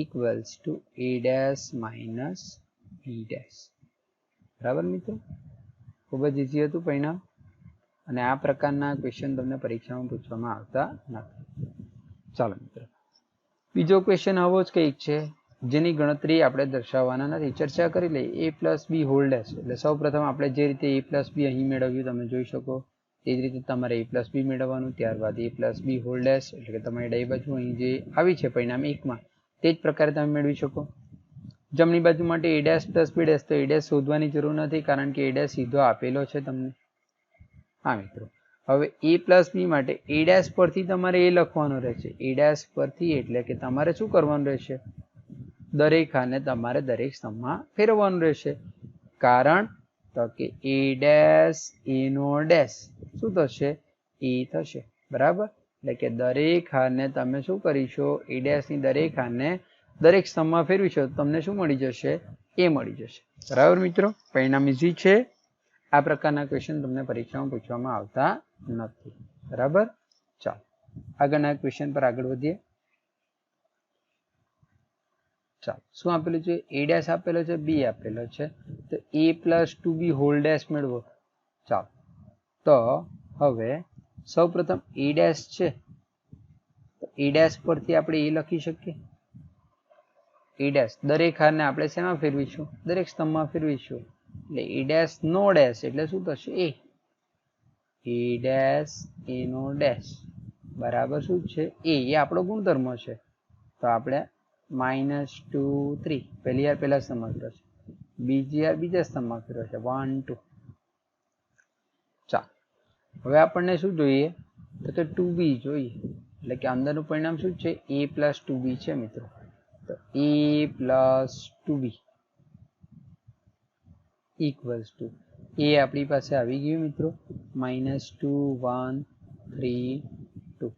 equals to a dash minus b dash. બરાબર મિત્રો? ખૂબ જ ઈઝી હતું પરિણામ. અને આ પ્રકારના ક્વેશ્ચન તમને પરીક્ષામાં પૂછવામાં આવતા નથી. ચાલો મિત્રો, બીજો ક્વેશ્ચન આવો જ કંઈક છે, જેની ગણતરી આપણે દર્શાવવાના નથી. ચર્ચા કરી લઈએ. a + b હોલ ડેશ, એટલે સૌ પ્રથમ આપણે જે રીતે a + b અહીં મેળવ્યું તમે જોઈ શકો તે જ રીતે તમારે a + b મેળવવાનું. ત્યારબાદ a + b હોલ ડેશ, એટલે કે તમારી ડાબી બાજુ અહીં જે આવી છે પરિણામ 1 માં તે જ પ્રકારે તમે મેળવી શકો. જમણી બાજુ માટે a ડેશ + b ડેશ, તો a ડેશ શોધવાની જરૂર નથી કારણ કે a ડેશ સીધો આપેલો છે તમને. હા મિત્રો, હવે a + b માટે a ડેશ પરથી તમારે એ લખવાનું રહેશે. a ડેશ પરથી એટલે કે તમારે શું કરવાનું રહેશે? દરેક હારને તમારે દરેક સ્તંભમાં ફેરવવાનું રહેશે. કારણ તો કે a ડેશ a નો ડેશ શું થશે? a થશે. બરાબર? એટલે કે દરેક હારને તમે શું કરીશો? a ડેશ ની દરેક હારને દરેક સ્તંભમાં ફેરવીશો તો તમને શું મળી જશે? a મળી જશે. બરાબર મિત્રો? પરિણામ ઈઝી છે. આ પ્રકારના ક્વેશ્ચન તમને પરીક્ષામાં પૂછવામાં આવતા નથી. બરાબર? ચાલો આગળના ક્વેશ્ચન પર આગળ વધીએ. ચાલો, શું આપેલું છે? a ડેશ આપેલો છે, b આપેલો છે. તો a + 2b હોલ ડેશ મેળવો. ચાલો, તો હવે સૌ પ્રથમ a ડેશ છે, તો a ડેશ પરથી આપણે એ લખી શકીએ. a ડેશ દરેક હારને આપણે શેમાં ફેરવીશું? દરેક સ્તંભમાં ફેરવીશું. એટલે a ડેશ નો ડેશ એટલે શું થશે? a ડેશ a નો ડેશ બરાબર શું છે? a. એ આપણો ગુણધર્મ છે. તો આપણે -2 3 પહેલી વાર પહેલા સ્તંભમાં ફેરવશે, બીજી વાર બીજા સ્તંભમાં ફેરવશે 1 2. ચાલો, હવે આપણને શું જોઈએ? તો કે 2b જોઈએ. એટલે કે અંદરનું પરિણામ શું છે? a + 2b છે મિત્રો. તો a + 2b equals to a આપણી પાસે આવી ગયું મિત્રો. -2 1 3 2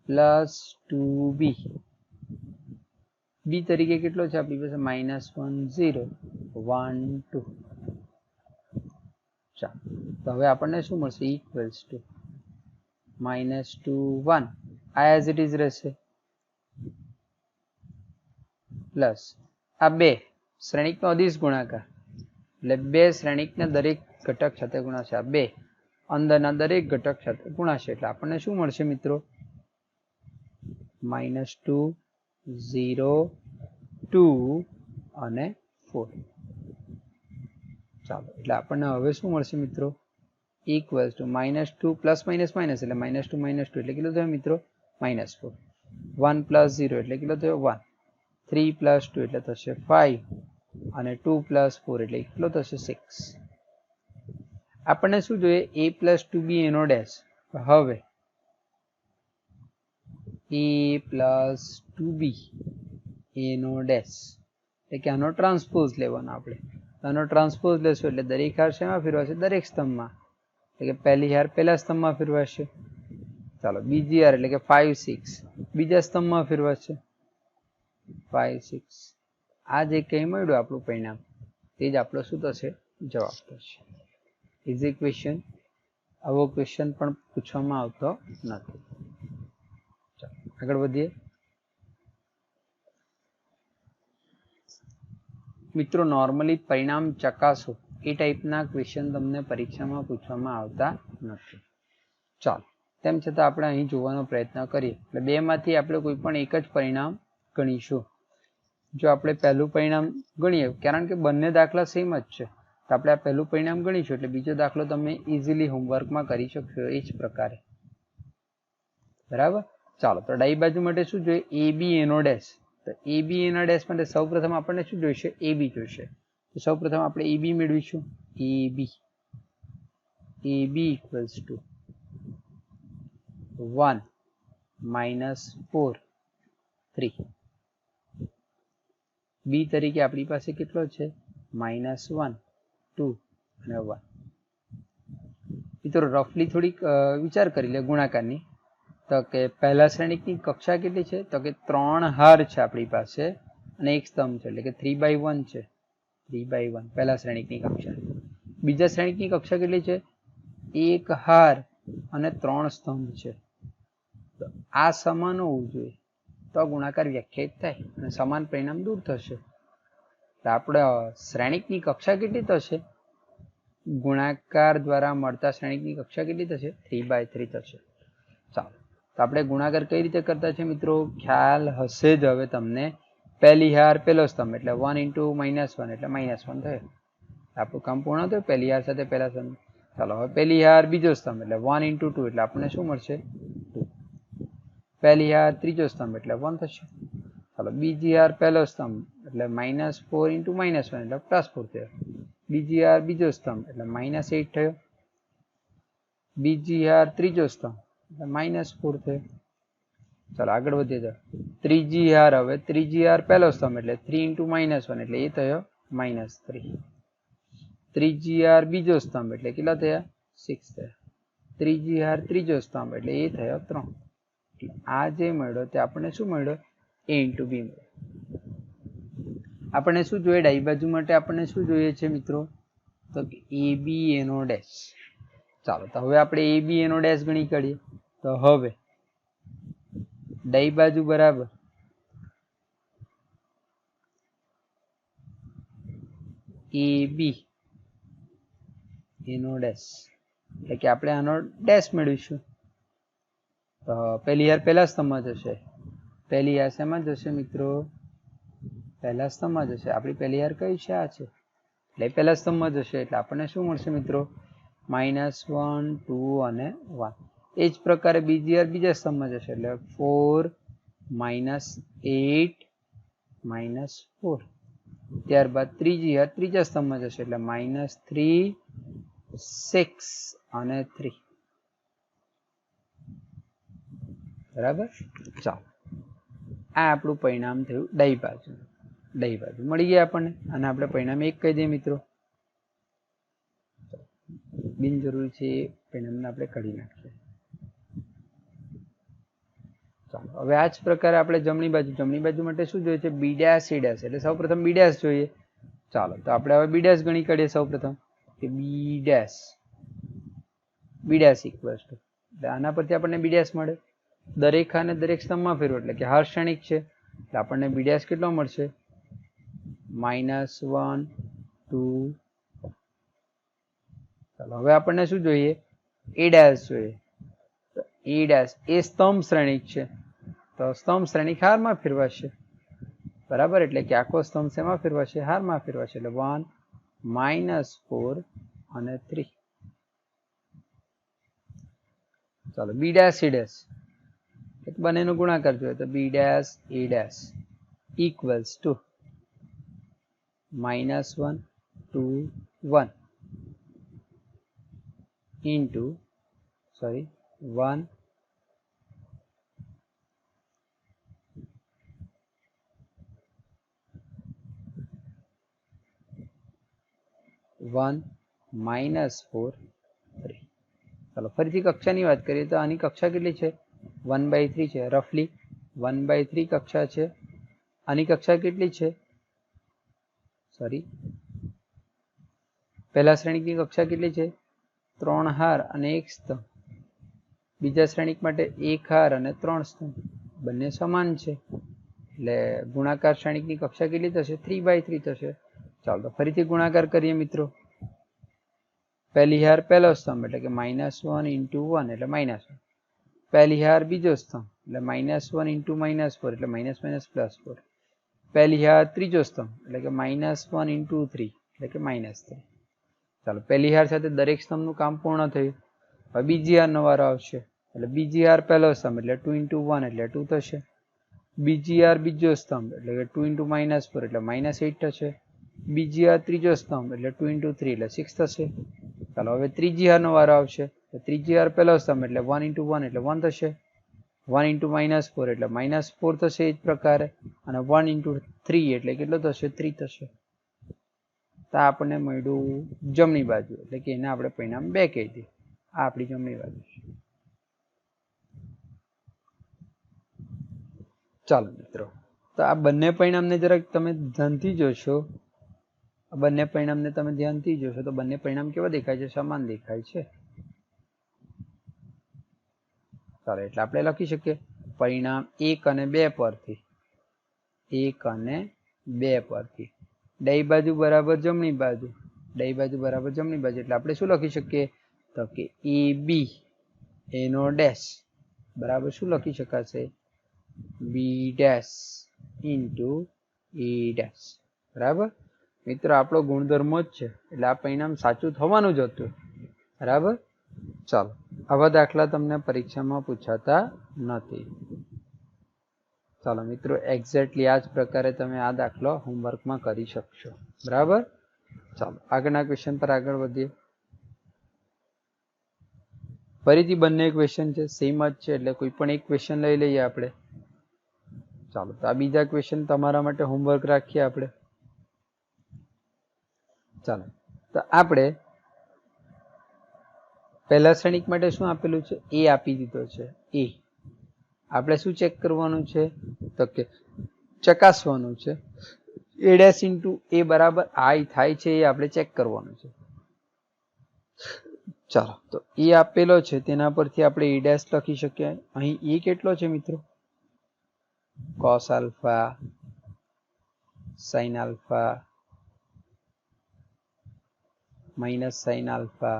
પ્લસ 2b. b તરીકે કેટલો છે આપણી પાસે? -1 0 1 2. ચાલો, તો હવે આપણને શું મળશે? ઇક્વલ્સ ટુ -2 1 આ એઝ ઇટ ઇઝ રહેશે પ્લસ આ બે શ્રેણિકનો અદિશ ગુણાકાર એટલે બે શ્રેણિકના દરેક ઘટક સાથે ગુણાશે આ બે અંદરના દરેક ઘટક સાથે ગુણાશે એટલે આપણને શું મળશે મિત્રો -2 0 2 અને 4 ચાલો એટલે આપણને હવે શું મળશે મિત્રો equals to -2 plus minus minus એટલે -2 -2 એટલે કેટલું થયું મિત્રો -4 1 પ્લસ 0 એટલે કેટલો થયો 1 3 પ્લસ 2 એટલે થશે 5 અને 2 પ્લસ 4 એટલે કેટલો થશે 6 આપણને શું જોઈએ a પ્લસ 2b એનો ડેશ હવે a પ્લસ 2b એનો ડેશ એટલે કે આનો ટ્રાન્સપોઝ લેવાનો આપણે આનો ટ્રાન્સપોઝ લેશું એટલે દરેક હાર શેમાં ફેરવાશે દરેક સ્તંભમાં એટલે કે પહેલી હાર પહેલા સ્તંભમાં ફેરવાશે ચાલો બીજી હાર એટલે કે 5 6 બીજા સ્તંભમાં ફેરવાશે 5 6 આ જે કંઈ મળ્યું આપણું પરિણામ તે જ આપણો શું થશે જવાબ થશે ઇઝી ક્વેશ્ચન આવો ક્વેશ્ચન પણ પૂછવામાં આવતો નથી ચાલો આગળ વધીએ મિત્રો નોર્મલી પરિણામ ચકાસો એ ટાઈપના ક્વેશ્ચન તમને પરીક્ષામાં પૂછવામાં આવતા નથી ચાલો તેમ છતાં આપણે અહીં જોવાનો પ્રયત્ન કરીએ એટલે બેમાંથી આપણે કોઈ પણ એક જ પરિણામ ગણીશું જો આપણે પહેલું પરિણામ ગણીએ કારણ કે બંને દાખલા સેમ જ છે તો આપણે આ પહેલું પરિણામ ગણીશું એટલે બીજો દાખલો તમે ઇઝીલી હોમવર્કમાં કરી શકશો એ જ પ્રકારે બરાબર ચાલો તો ડાબી બાજુ માટે શું જોઈએ એ બી એનો ડેશ તો એ બી એના ડેશ માટે સૌપ્રથમ આપણને શું જોઈશે એ બી જોઈશે તો સૌપ્રથમ આપણે એ બી મેળવીશું એ બી ઇક્વલ્સ ટુ 1 -4 3 બી તરીકે આપણી પાસે કેટલો છે -1 2 અને 1 મિત્રો રફલી થોડીક વિચાર કરી લે ગુણાકારની તો કે પહેલા શ્રેણિકની કક્ષા કેટલી છે તો કે 3 હાર છે આપણી પાસે અને એક સ્તંભ છે એટલે કે 3/1 છે 3/1 પહેલા શ્રેણિકની કક્ષા બીજા શ્રેણિકની કક્ષા કેટલી છે એક હાર અને 3 સ્તંભ છે તો આ સમાન હોવું જોઈએ તો ગુણાકાર વ્યાખ્યાયિત થાય અને સમાન પરિણામ દૂર થશે તો આપણે શ્રેણિકની કક્ષા કેટલી થશે ગુણાકાર દ્વારા મળતા શ્રેણિકની કક્ષા કેટલી થશે 3/3 થશે ચાલો તો આપણે ગુણાકાર કઈ રીતે કરતા છે મિત્રો ખ્યાલ હશે જ હવે તમને પહેલી હાર પહેલો સ્તંભ એટલે 1 × -1 એટલે -1 થયો આપણું કામ પૂર્ણ થયું પહેલી હાર સાથે પહેલા સ્તંભ ચાલો હવે પહેલી હાર બીજો સ્તંભ એટલે 1 × 2 એટલે આપણને શું મળશે 2 પહેલી હાર ત્રીજો સ્તંભ એટલે 1 થશે ચાલો બીજી હાર પહેલો સ્તંભ એટલે -4 × -1 એટલે +4 થયો બીજી હાર બીજો સ્તંભ એટલે -8 થયો બીજી હાર ત્રીજો સ્તંભ એટલે -4 થયો ચાલો આગળ વધીએ તો ત્રીજી હાર હવે ત્રીજી હાર પહેલો સ્તંભ એટલે 3 × -1 એટલે એ થયો -3 ત્રીજી હાર બીજો સ્તંભ એટલે કેટલા થયા 6 થયા ત્રીજી હાર ત્રીજો સ્તંભ એટલે એ થયો 3 આ જે મળ્યો તે આપણને શું મળ્યો a × b મળ્યો આપણને શું જોઈએ ડાબી બાજુ માટે આપણને શું જોઈએ છે મિત્રો તો એ બી એનો ડેશ ચાલો તો હવે આપણે એ બી એનો ડેશ ગણી કાઢીએ તો હવે ડાબી બાજુ બરાબર એ બી એનો ડેશ એટલે કે આપણે આનો ડેશ મેળવીશું તો પહેલી હાર પહેલા સ્તંભમાં જશે પહેલી હાર શેમાં જશે મિત્રો પહેલા સ્તંભમાં જશે આપણી પહેલી હાર કઈ છે આ છે એટલે પહેલા સ્તંભમાં જશે એટલે આપણને શું મળશે મિત્રો -1 2 અને 1 એ જ પ્રકારે બીજી હાર બીજા સ્તંભમાં જશે એટલે 4 -8 -4 ત્યારબાદ ત્રીજી હાર ત્રીજા સ્તંભમાં જશે એટલે -3 6 અને 3 બરાબર ચાલો આ આપણું પરિણામ થયું ડાબી બાજુ મળી ગયા આપણને અને આપણે પરિણામ 1 કહી દઈએ મિત્રો બિનજરૂરી છે એ પરિણામને આપણે કાઢી નાખીએ ચાલો હવે આ જ પ્રકારે આપણે જમણી બાજુ માટે શું જોઈએ છે બી ડેશ સી ડેશ એટલે સૌપ્રથમ બી ડેશ જોઈએ ચાલો તો આપણે હવે બી ડેશ ગણી કાઢીએ સૌપ્રથમ કે બી ડેશ ઇક્વલ્સ ટુ એટલે આના પરથી આપણને બી ડેશ મળે. દરેક હારને દરેક સ્તંભમાં ફેરવો એટલે કે હાર શ્રેણિક છે એટલે આપણને બી ડેશ કેટલો મળશે? -1 2. ચાલો હવે આપણને શું જોઈએ? એ ડેશ જોઈએ. તો એ ડેશ એ સ્તંભ શ્રેણિક છે તો સ્તંભ શ્રેણિક હારમાં ફેરવાશે. બરાબર, એટલે કે આખો સ્તંભ શેમાં ફેરવાશે? હારમાં ફેરવાશે. એટલે 1 -4 અને 3. ચાલો બી ડેશ એ ડેશ બંનેનો ગુણાકાર જોઈએ તો B dash A dash equals to -1 2 1 into 1 1 -4 3. ચાલો ફરીથી કક્ષાની વાત કરીએ તો આની કક્ષા કેટલી છે? 1/3 છે. રફલી 1/3 કક્ષા છે. આની કક્ષા કેટલી છે? પહેલા શ્રેણિકની કક્ષા કેટલી છે? 3 હાર અને 1 સ્તંભ. બીજા શ્રેણિક માટે 1 હાર અને 3 સ્તંભ. બંને સમાન છે એટલે ગુણાકાર શ્રેણિકની કક્ષા કેટલી થશે? 3/3 થશે. ચાલો તો ફરીથી ગુણાકાર કરીએ મિત્રો. પહેલી હાર પહેલો સ્તંભ એટલે કે -1 × 1 એટલે -1. પહેલી હાર બીજો સ્તંભ એટલે -1 × -4 એટલે -4. પહેલી હાર ત્રીજો સ્તંભ એટલે કે -1 × 3 એટલે કે -3. ચાલો પહેલી હાર સાથે દરેક સ્તંભનું કામ પૂર્ણ થયું. હવે બીજી હારનો વારો આવશે એટલે બીજી હાર પહેલો સ્તંભ એટલે 2 × 1 એટલે 2 થશે. બીજી હાર બીજો સ્તંભ એટલે કે 2 × -4 એટલે -8 થશે. બીજી હાર ત્રીજો સ્તંભ એટલે 2 × 3 એટલે 6 થશે. ચાલો હવે ત્રીજી હારનો વારો આવશે તો ત્રીજી હાર પહેલો સ્તંભ એટલે 1 × 1 એટલે 1 થશે. 1 × -4 એટલે -4 થશે. એ જ પ્રકારે અને 1 × 3 એટલે કેટલો થશે? 3 થશે. તો આપણને મળ્યું જમણી બાજુ એટલે કે એને આપણે પરિણામ 2 કહી દઈએ. આ આપણી જમણી બાજુ છે. ચાલો મિત્રો, તો આ બંને પરિણામને જરાક તમે ધ્યાનથી જોશો. બંને પરિણામને તમે ધ્યાનથી જોશો તો બંને પરિણામ કેવા દેખાય છે? સમાન દેખાય છે. ચાલો એટલે આપણે લખી શકીએ પરિણામ 1 અને 2 પરથી 1 અને 2 પરથી ડાબી બાજુ બરાબર જમણી બાજુ, ડાબી બાજુ બરાબર જમણી બાજુ એટલે આપણે શું લખી શકીએ? તો કે AB એનો ડેશ બરાબર શું લખી શકાશે? B dash into A dash. બરાબર મિત્રો, આપણો ગુણધર્મો જ છે એટલે આ પરિણામ સાચું થવાનું જ હતું. બરાબર. ચાલો આવા દાખલા તમને પરીક્ષામાં પૂછાતા નથી. ચાલો મિત્રો, એક્ઝેક્ટલી આ જ પ્રકારે તમે આ દાખલો હોમવર્કમાં કરી શકશો. બરાબર. ચાલો આગળના ક્વેશ્ચન પર આગળ વધીએ. ફરીથી બંને ક્વેશ્ચન છે, સેમ જ છે એટલે કોઈ પણ એક ક્વેશ્ચન લઈ લઈએ આપણે. ચાલો તો આ બીજા ક્વેશ્ચન તમારા માટે હોમવર્ક રાખીએ આપણે. ચાલો તો આપણે પહેલા શ્રેણિક માટે શું આપેલું છે? એ આપી દીધો છે. એ આપણે શું ચેક કરવાનું છે? તો કે ચકાસવાનું છે. A ડેશ ઇન્ટુ A બરાબર I થાય છે એ આપણે ચેક કરવાનું છે. ચાલો તો એ આપેલો છે તેના પરથી આપણે A ડેશ લખી શકીએ. અહીં એ કેટલો છે મિત્રો? cos alpha sin alpha minus sin alpha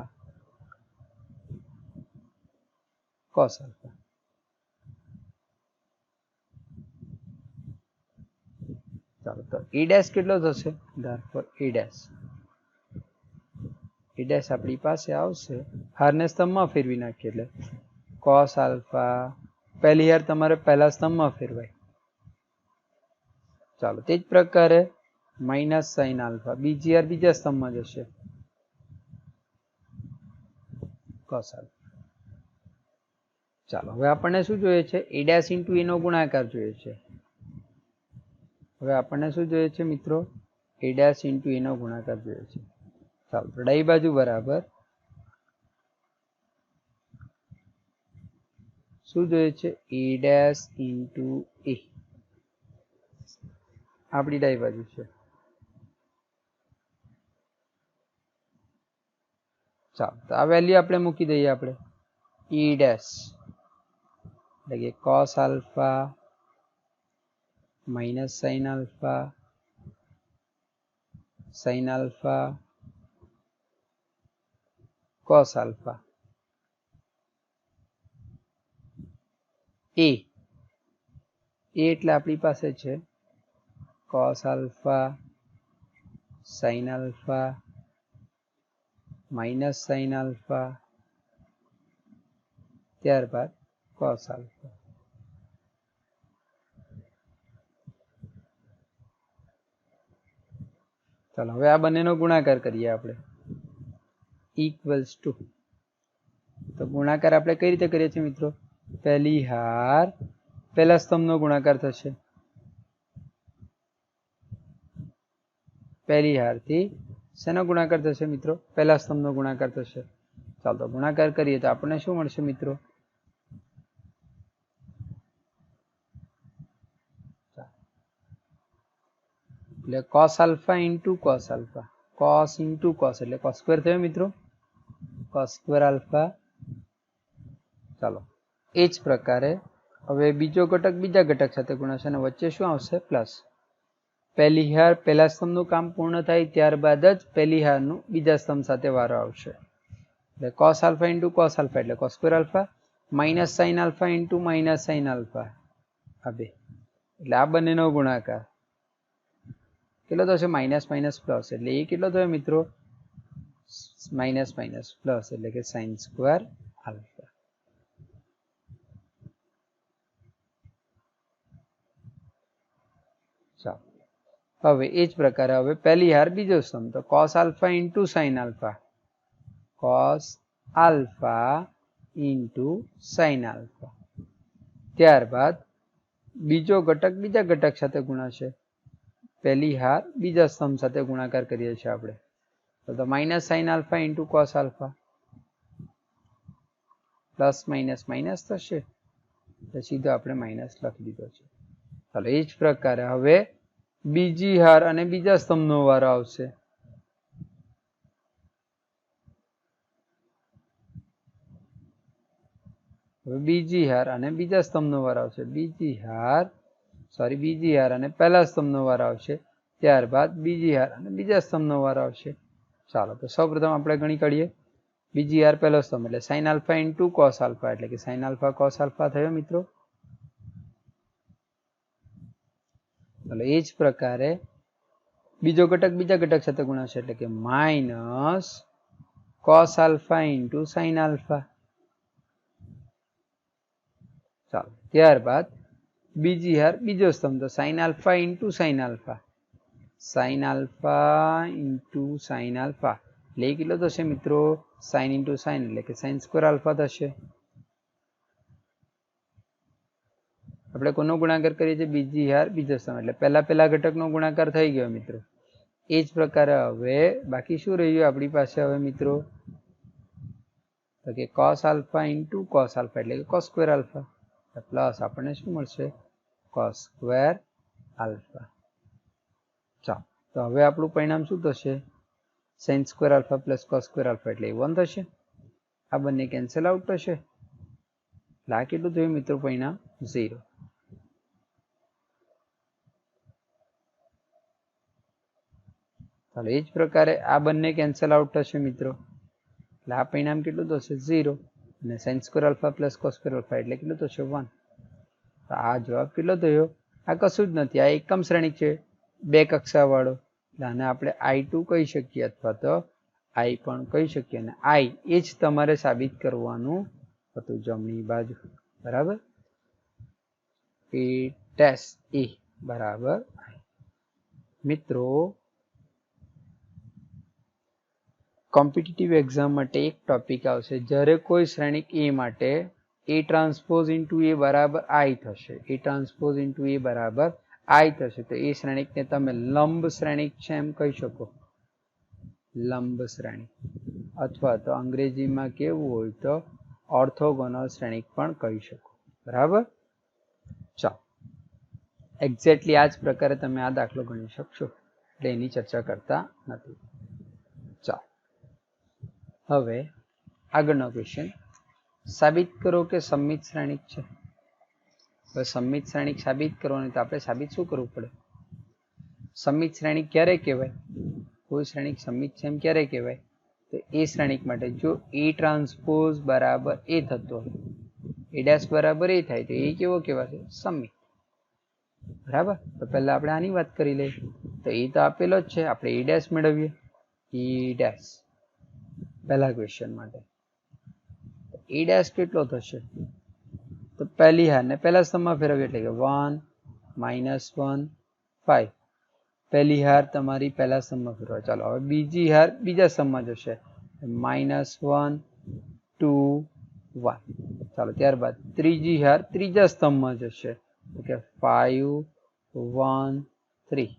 cos alpha. ચાલો તો A ડેશ કેટલો થશે? therefore A ડેશ આપણી પાસે આવશે. હારને સ્તંભમાં ફેરવી નાખીએ એટલે cos આલ્ફા. પહેલી હાર તમારે પહેલા સ્તંભમાં ફેરવાય. ચાલો તે જ પ્રકારે માઇનસ sin આલ્ફા બીજી હાર બીજા સ્તંભમાં જશે cos આલ્ફા. ચાલો હવે આપણને શું જોઈએ છે? A ડેશ ઇન્ટુ A નો ગુણાકાર જોઈએ છે. હવે આપણને શું જોઈએ છે મિત્રો? A ડેશ ઇન્ટુ A નો ગુણાકાર જોઈએ છે. ચાલો તો ડાબી બાજુ બરાબર શું જોઈએ છે? A ડેશ ઇન્ટુ A આપણી ડાબી બાજુ છે. ચાલો તો આ વેલ્યુ આપણે મૂકી દઈએ. આપણે E ડેશ એટલે કે cos alpha minus sin alpha cos alpha એ એટલે આપણી પાસે છે cos alpha sin alpha minus sin alpha ત્યારબાદ cos આલ્ફા. ચાલો હવે આ બંનેનો ગુણાકાર કરીએ આપણે ઇક્વલ્સ ટુ. તો ગુણાકાર આપણે કઈ રીતે કરીએ છીએ મિત્રો? પહેલી હાર પહેલા સ્તંભનો ગુણાકાર થશે. પહેલી હારથી શેનો ગુણાકાર થશે મિત્રો? પહેલા સ્તંભનો ગુણાકાર થશે. ચાલો તો ગુણાકાર કરીએ તો આપણને શું મળશે મિત્રો? એટલે cos alpha into cos alpha, cos into cos એટલે cos સ્ક્વેર થયો મિત્રો, cos સ્ક્વેર આલ્ફા. ચાલો એ જ પ્રકારે હવે બીજો ઘટક બીજા ઘટક સાથે ગુણાશે અને વચ્ચે શું આવશે? પ્લસ. પહેલી હાર પહેલા સ્તંભનું કામ પૂર્ણ થાય ત્યારબાદ જ પહેલી હારનું બીજા સ્તંભ સાથે વારો આવશે. એટલે cos alpha into cos alpha એટલે cos square alpha minus sin alpha into minus sin alpha આ બે. એટલે આ બંનેનો ગુણાકાર કેટલો થશે? માઇનસ માઇનસ પ્લસ એટલે એ કેટલો થયો મિત્રો? માઇનસ માઇનસ પ્લસ એટલે કે sin સ્ક્વેર આલ્ફા. ચાલો હવે એ જ પ્રકારે હવે પહેલી હાર બીજો સ્તંભ તો cos alpha into sin alpha, cos alpha into sin alpha. ત્યારબાદ બીજો ઘટક બીજા ઘટક સાથે ગુણાશે. પહેલી હાર બીજા સ્તંભ સાથે ગુણાકાર કરીએ છીએ આપણે તો minus sin alpha into cos alpha plus minus minus થશે તો સીધો આપણે માઇનસ લખી દીધો છે. ચાલો એ જ પ્રકારે હવે બીજી હાર અને બીજા સ્તંભનો વારો આવશે. હવે બીજી હાર અને બીજા સ્તંભનો વારો આવશે. બીજી હાર અને પહેલા સ્તંભનો વારો આવશે. ત્યારબાદ બીજી હાર અને બીજા સ્તંભનો વારો આવશે. ચાલો તો સૌપ્રથમ આપણે ગણી કાઢીએ. બીજી હાર પહેલો સ્તંભ એટલે sin alpha into cos alpha એટલે કે sin આલ્ફા cos આલ્ફા થયો મિત્રો. ચાલો એ જ પ્રકારે બીજો ઘટક બીજા ઘટક સાથે ગુણાશે એટલે કે minus cos alpha into sin alpha. ચાલો ત્યારબાદ બીજી હાર બીજો સ્તંભ તો sin alpha into sin alpha, sin alpha into sin alpha એટલે એ કેટલો થશે મિત્રો? sin ઇન્ટુ sin એટલે કે sin સ્ક્વેર આલ્ફા થશે. આપણે કોનો ગુણાકાર કરીએ છીએ? બીજી હાર બીજો સ્તંભ એટલે પહેલા ઘટકનો ગુણાકાર થઈ ગયો મિત્રો. એ જ પ્રકારે હવે બાકી શું રહ્યું આપણી પાસે હવે મિત્રો? તો કે cos alpha into cos alpha એટલે કે cos સ્ક્વેર આલ્ફા પ્લસ આપણને શું મળશે? cos square alpha. ચાલો તો હવે આપણું પરિણામ શું થશે? sin square alpha plus cos square alpha એટલે 1 થશે. આ બંને કેન્સલ આઉટ થશે એટલે આ કેટલું થયું મિત્રો? પરિણામ 0. ચાલો એ જ પ્રકારે આ બંને કેન્સલ આઉટ થશે મિત્રો એટલે આ પરિણામ કેટલું થશે? 0. અને sin square alpha plus cos square alpha એટલે કેટલું થશે? 1. તો આ જવાબ કેટલો થયો? આ કશું જ નથી, આ એકમ શ્રેણિક છે, બે કક્ષા વાળો. આને આપણે I2 કહી શકીએ અથવા તો I પણ કહી શકીએ. અને I એ જ તમારે સાબિત કરવાનું હતું, જમણી બાજુ. બરાબર? A ડેશ A બરાબર I. મિત્રો કોમ્પિટિટિવ એક્ઝામ માટે એક ટોપિક આવશે, જ્યારે કોઈ શ્રેણિક A માટે A ટ્રાન્સપોઝ ઇન્ટુ A બરાબર I થશે, A ટ્રાન્સપોઝ ઇન્ટુ A બરાબર I થશે તો એ શ્રેણિકને તમે લંબ શ્રેણિક છે એમ કહી શકો. લંબ શ્રેણિક અથવા તો અંગ્રેજીમાં કેવું હોય તો ઓર્થોગોનલ શ્રેણિક પણ કહી શકો. બરાબર? ચાલો એક્ઝેક્ટલી આ જ પ્રકારે તમે આ દાખલો ગણી શકશો એટલે એની ચર્ચા કરતા નથી. ચાલો હવે આગળનો ક્વેશ્ચન. સાબિત કરો કે સમમિત શ્રેણિક છે. હવે સમમિત શ્રેણિક સાબિત કરવાની તો આપણે સાબિત શું કરવું પડે? સમમિત શ્રેણિક ક્યારે કહેવાય? કોઈ શ્રેણિક સમમિત છે એમ ક્યારે કહેવાય? તો એ શ્રેણિક માટે જો એ ટ્રાન્સપોઝ બરાબર એ થતો હોય, એ ડેશ બરાબર એ થાય તો એ કેવો કહેવાશે? સમમિત. બરાબર. તો પહેલા આપણે આની વાત કરી લઈએ. તો એ તો આપેલો જ છે, આપણે એ ડેશ મેળવીએ. એ ડેશ પહેલા ક્વેશ્ચન માટે એ ડેશ કેટલો થશે? તો પહેલી હારને પહેલા સ્તંભમાં ફેરવીએ એટલે કે 1 -1 5. પહેલી હાર તમારી પહેલા સ્તંભમાં ફેરવાય. ચાલો હવે બીજી હાર બીજા સ્તંભમાં જશે. -1 2 1. ચાલો ત્યારબાદ ત્રીજી હાર ત્રીજા સ્તંભમાં જશે તો કે 5 1 3.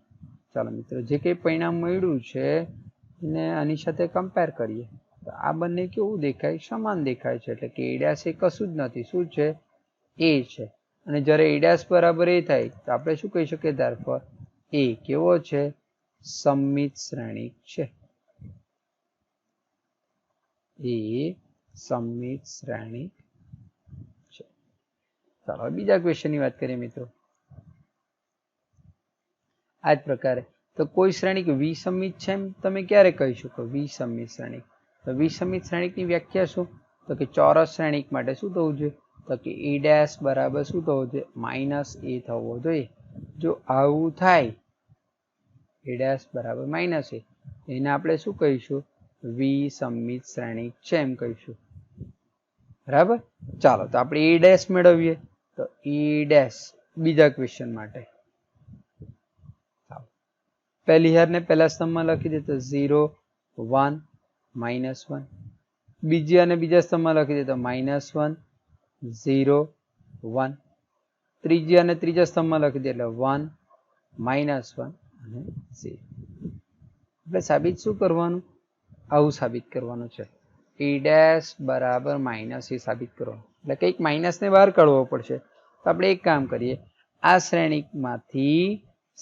ચાલો મિત્રો, જે કંઈ પરિણામ મળ્યું છે એને આની સાથે કમ્પેર કરીએ તો આ બંને કેવું દેખાય? સમાન દેખાય છે. એટલે કે એ ડેશ એ કશું જ નથી. શું છે? એ છે. અને જ્યારે એ ડેશ બરાબર એ થાય તો આપણે શું કહી શકીએ? therefore એ કેવો છે? સમમિત શ્રેણિક છે. એ સમમિત શ્રેણિક છે. ચાલો બીજા ક્વેશ્ચનની વાત કરીએ મિત્રો. આ જ પ્રકારે તો કોઈ શ્રેણિક વિસમિત છે એમ તમે ક્યારે કહી શકો? વિસમિત શ્રેણિક. તો વિસમિત શ્રેણિકની વ્યાખ્યા શું? તો કે ચોરસ શ્રેણિક માટે શું થવું જોઈએ? તો કે એ ડેશ બરાબર શું થવું જોઈએ? -a થવો જોઈએ. જો આવું થાય, એ ડેશ બરાબર -a, એને આપણે શું કહીશું? વિસમિત શ્રેણિક છે એમ કહીશું. બરાબર. ચાલો તો આપણે એ ડેશ મેળવીએ. તો એ ડેશ બીજા ક્વેશ્ચન માટે પહેલી હારને પહેલા સ્તંભમાં લખી દે તો 0 1 -1. બીજી હારને બીજા સ્તંભમાં લખી દે તો -1 0 1. ત્રીજી હારને ત્રીજા સ્તંભમાં લખી દે એટલે 1 -1 અને 0. આપણે સાબિત શું કરવાનું? આવું સાબિત કરવાનું છે. એ ડેશ બરાબર -a સાબિત કરવાનું. એટલે કંઈક માઇનસને બહાર કાઢવો પડશે. તો આપણે એક કામ કરીએ, આ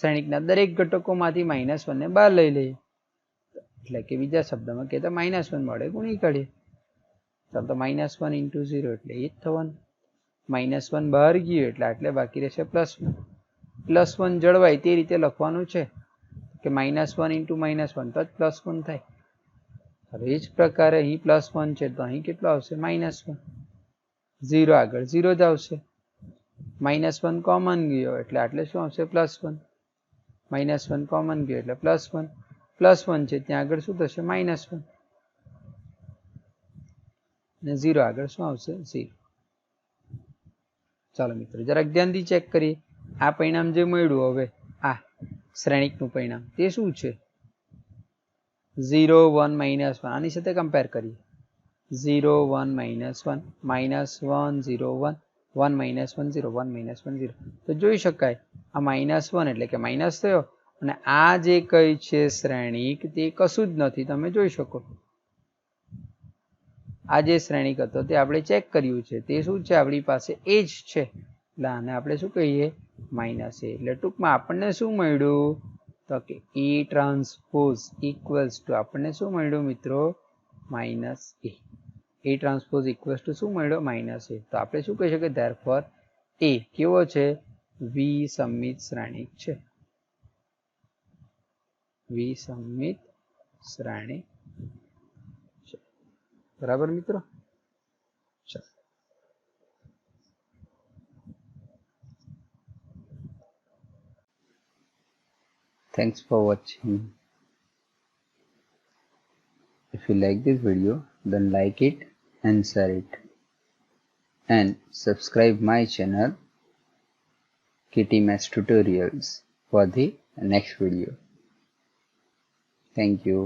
શ્રેણિકના દરેક ઘટકોમાંથી -1 ને બહાર લઈ લઈએ. એટલે કે બીજા શબ્દમાં કહેતા -1 વડે ગુણી કાઢીએ. ચાલો તો -1 × 0 એટલે એ જ થવાનું. -1 બહાર ગયું એટલે આટલે બાકી રહેશે +1. +1 જળવાય તે રીતે લખવાનું છે કે -1 × -1 તો જ +1 થાય. હવે એ જ પ્રકારે અહીં +1 છે તો અહીં કેટલો આવશે? -1. 0 આગળ 0 જ આવશે. -1 કોમન ગયો એટલે આટલે શું આવશે? +1. -1 કોમન ગયો એટલે +1. +1 છે ત્યાં આગળ શું થશે? -1. અને 0 આગળ શું આવશે? 0. ચાલો મિત્રો જરાક ધ્યાનથી ચેક કરીએ. આ પરિણામ જે મળ્યું, હવે આ શ્રેણિકનું પરિણામ તે શું છે? 0 1 -1. આની સાથે કમ્પેર કરીએ. 0 1 -1 -1 0 1 1 -1 0 1 -1 0. તો જોઈ શકાય આ -1 એટલે કે માઇનસ થયો અને આ જે કઈ છે શ્રેણિક તે કશું જ નથી. તમે જોઈ શકો આ જે શ્રેણિક હતો તે આપણે ચેક કર્યું છે તે શું છે? આપણી પાસે એ જ છે. એટલે આને આપણે શું કહીએ? -a. એટલે ટૂંકમાં આપણને શું મળ્યું? તો કે એ ટ્રાન્સપોઝ ઇક્વલ્સ ટુ આપણને શું મળ્યું મિત્રો? -a. A transpose equals to શું મળ્યો? -a. તો આપણે શું કહી શકીએ? therefore એ કેવો છે? વિસમિત શ્રેણિક છે. વિસમિત શ્રેણિક છે. બરાબર મિત્રો. ચાલો thanks for watching. If you like this video, then like it and share it. And subscribe my channel KT Maths Tutorials for the next video. Thank you.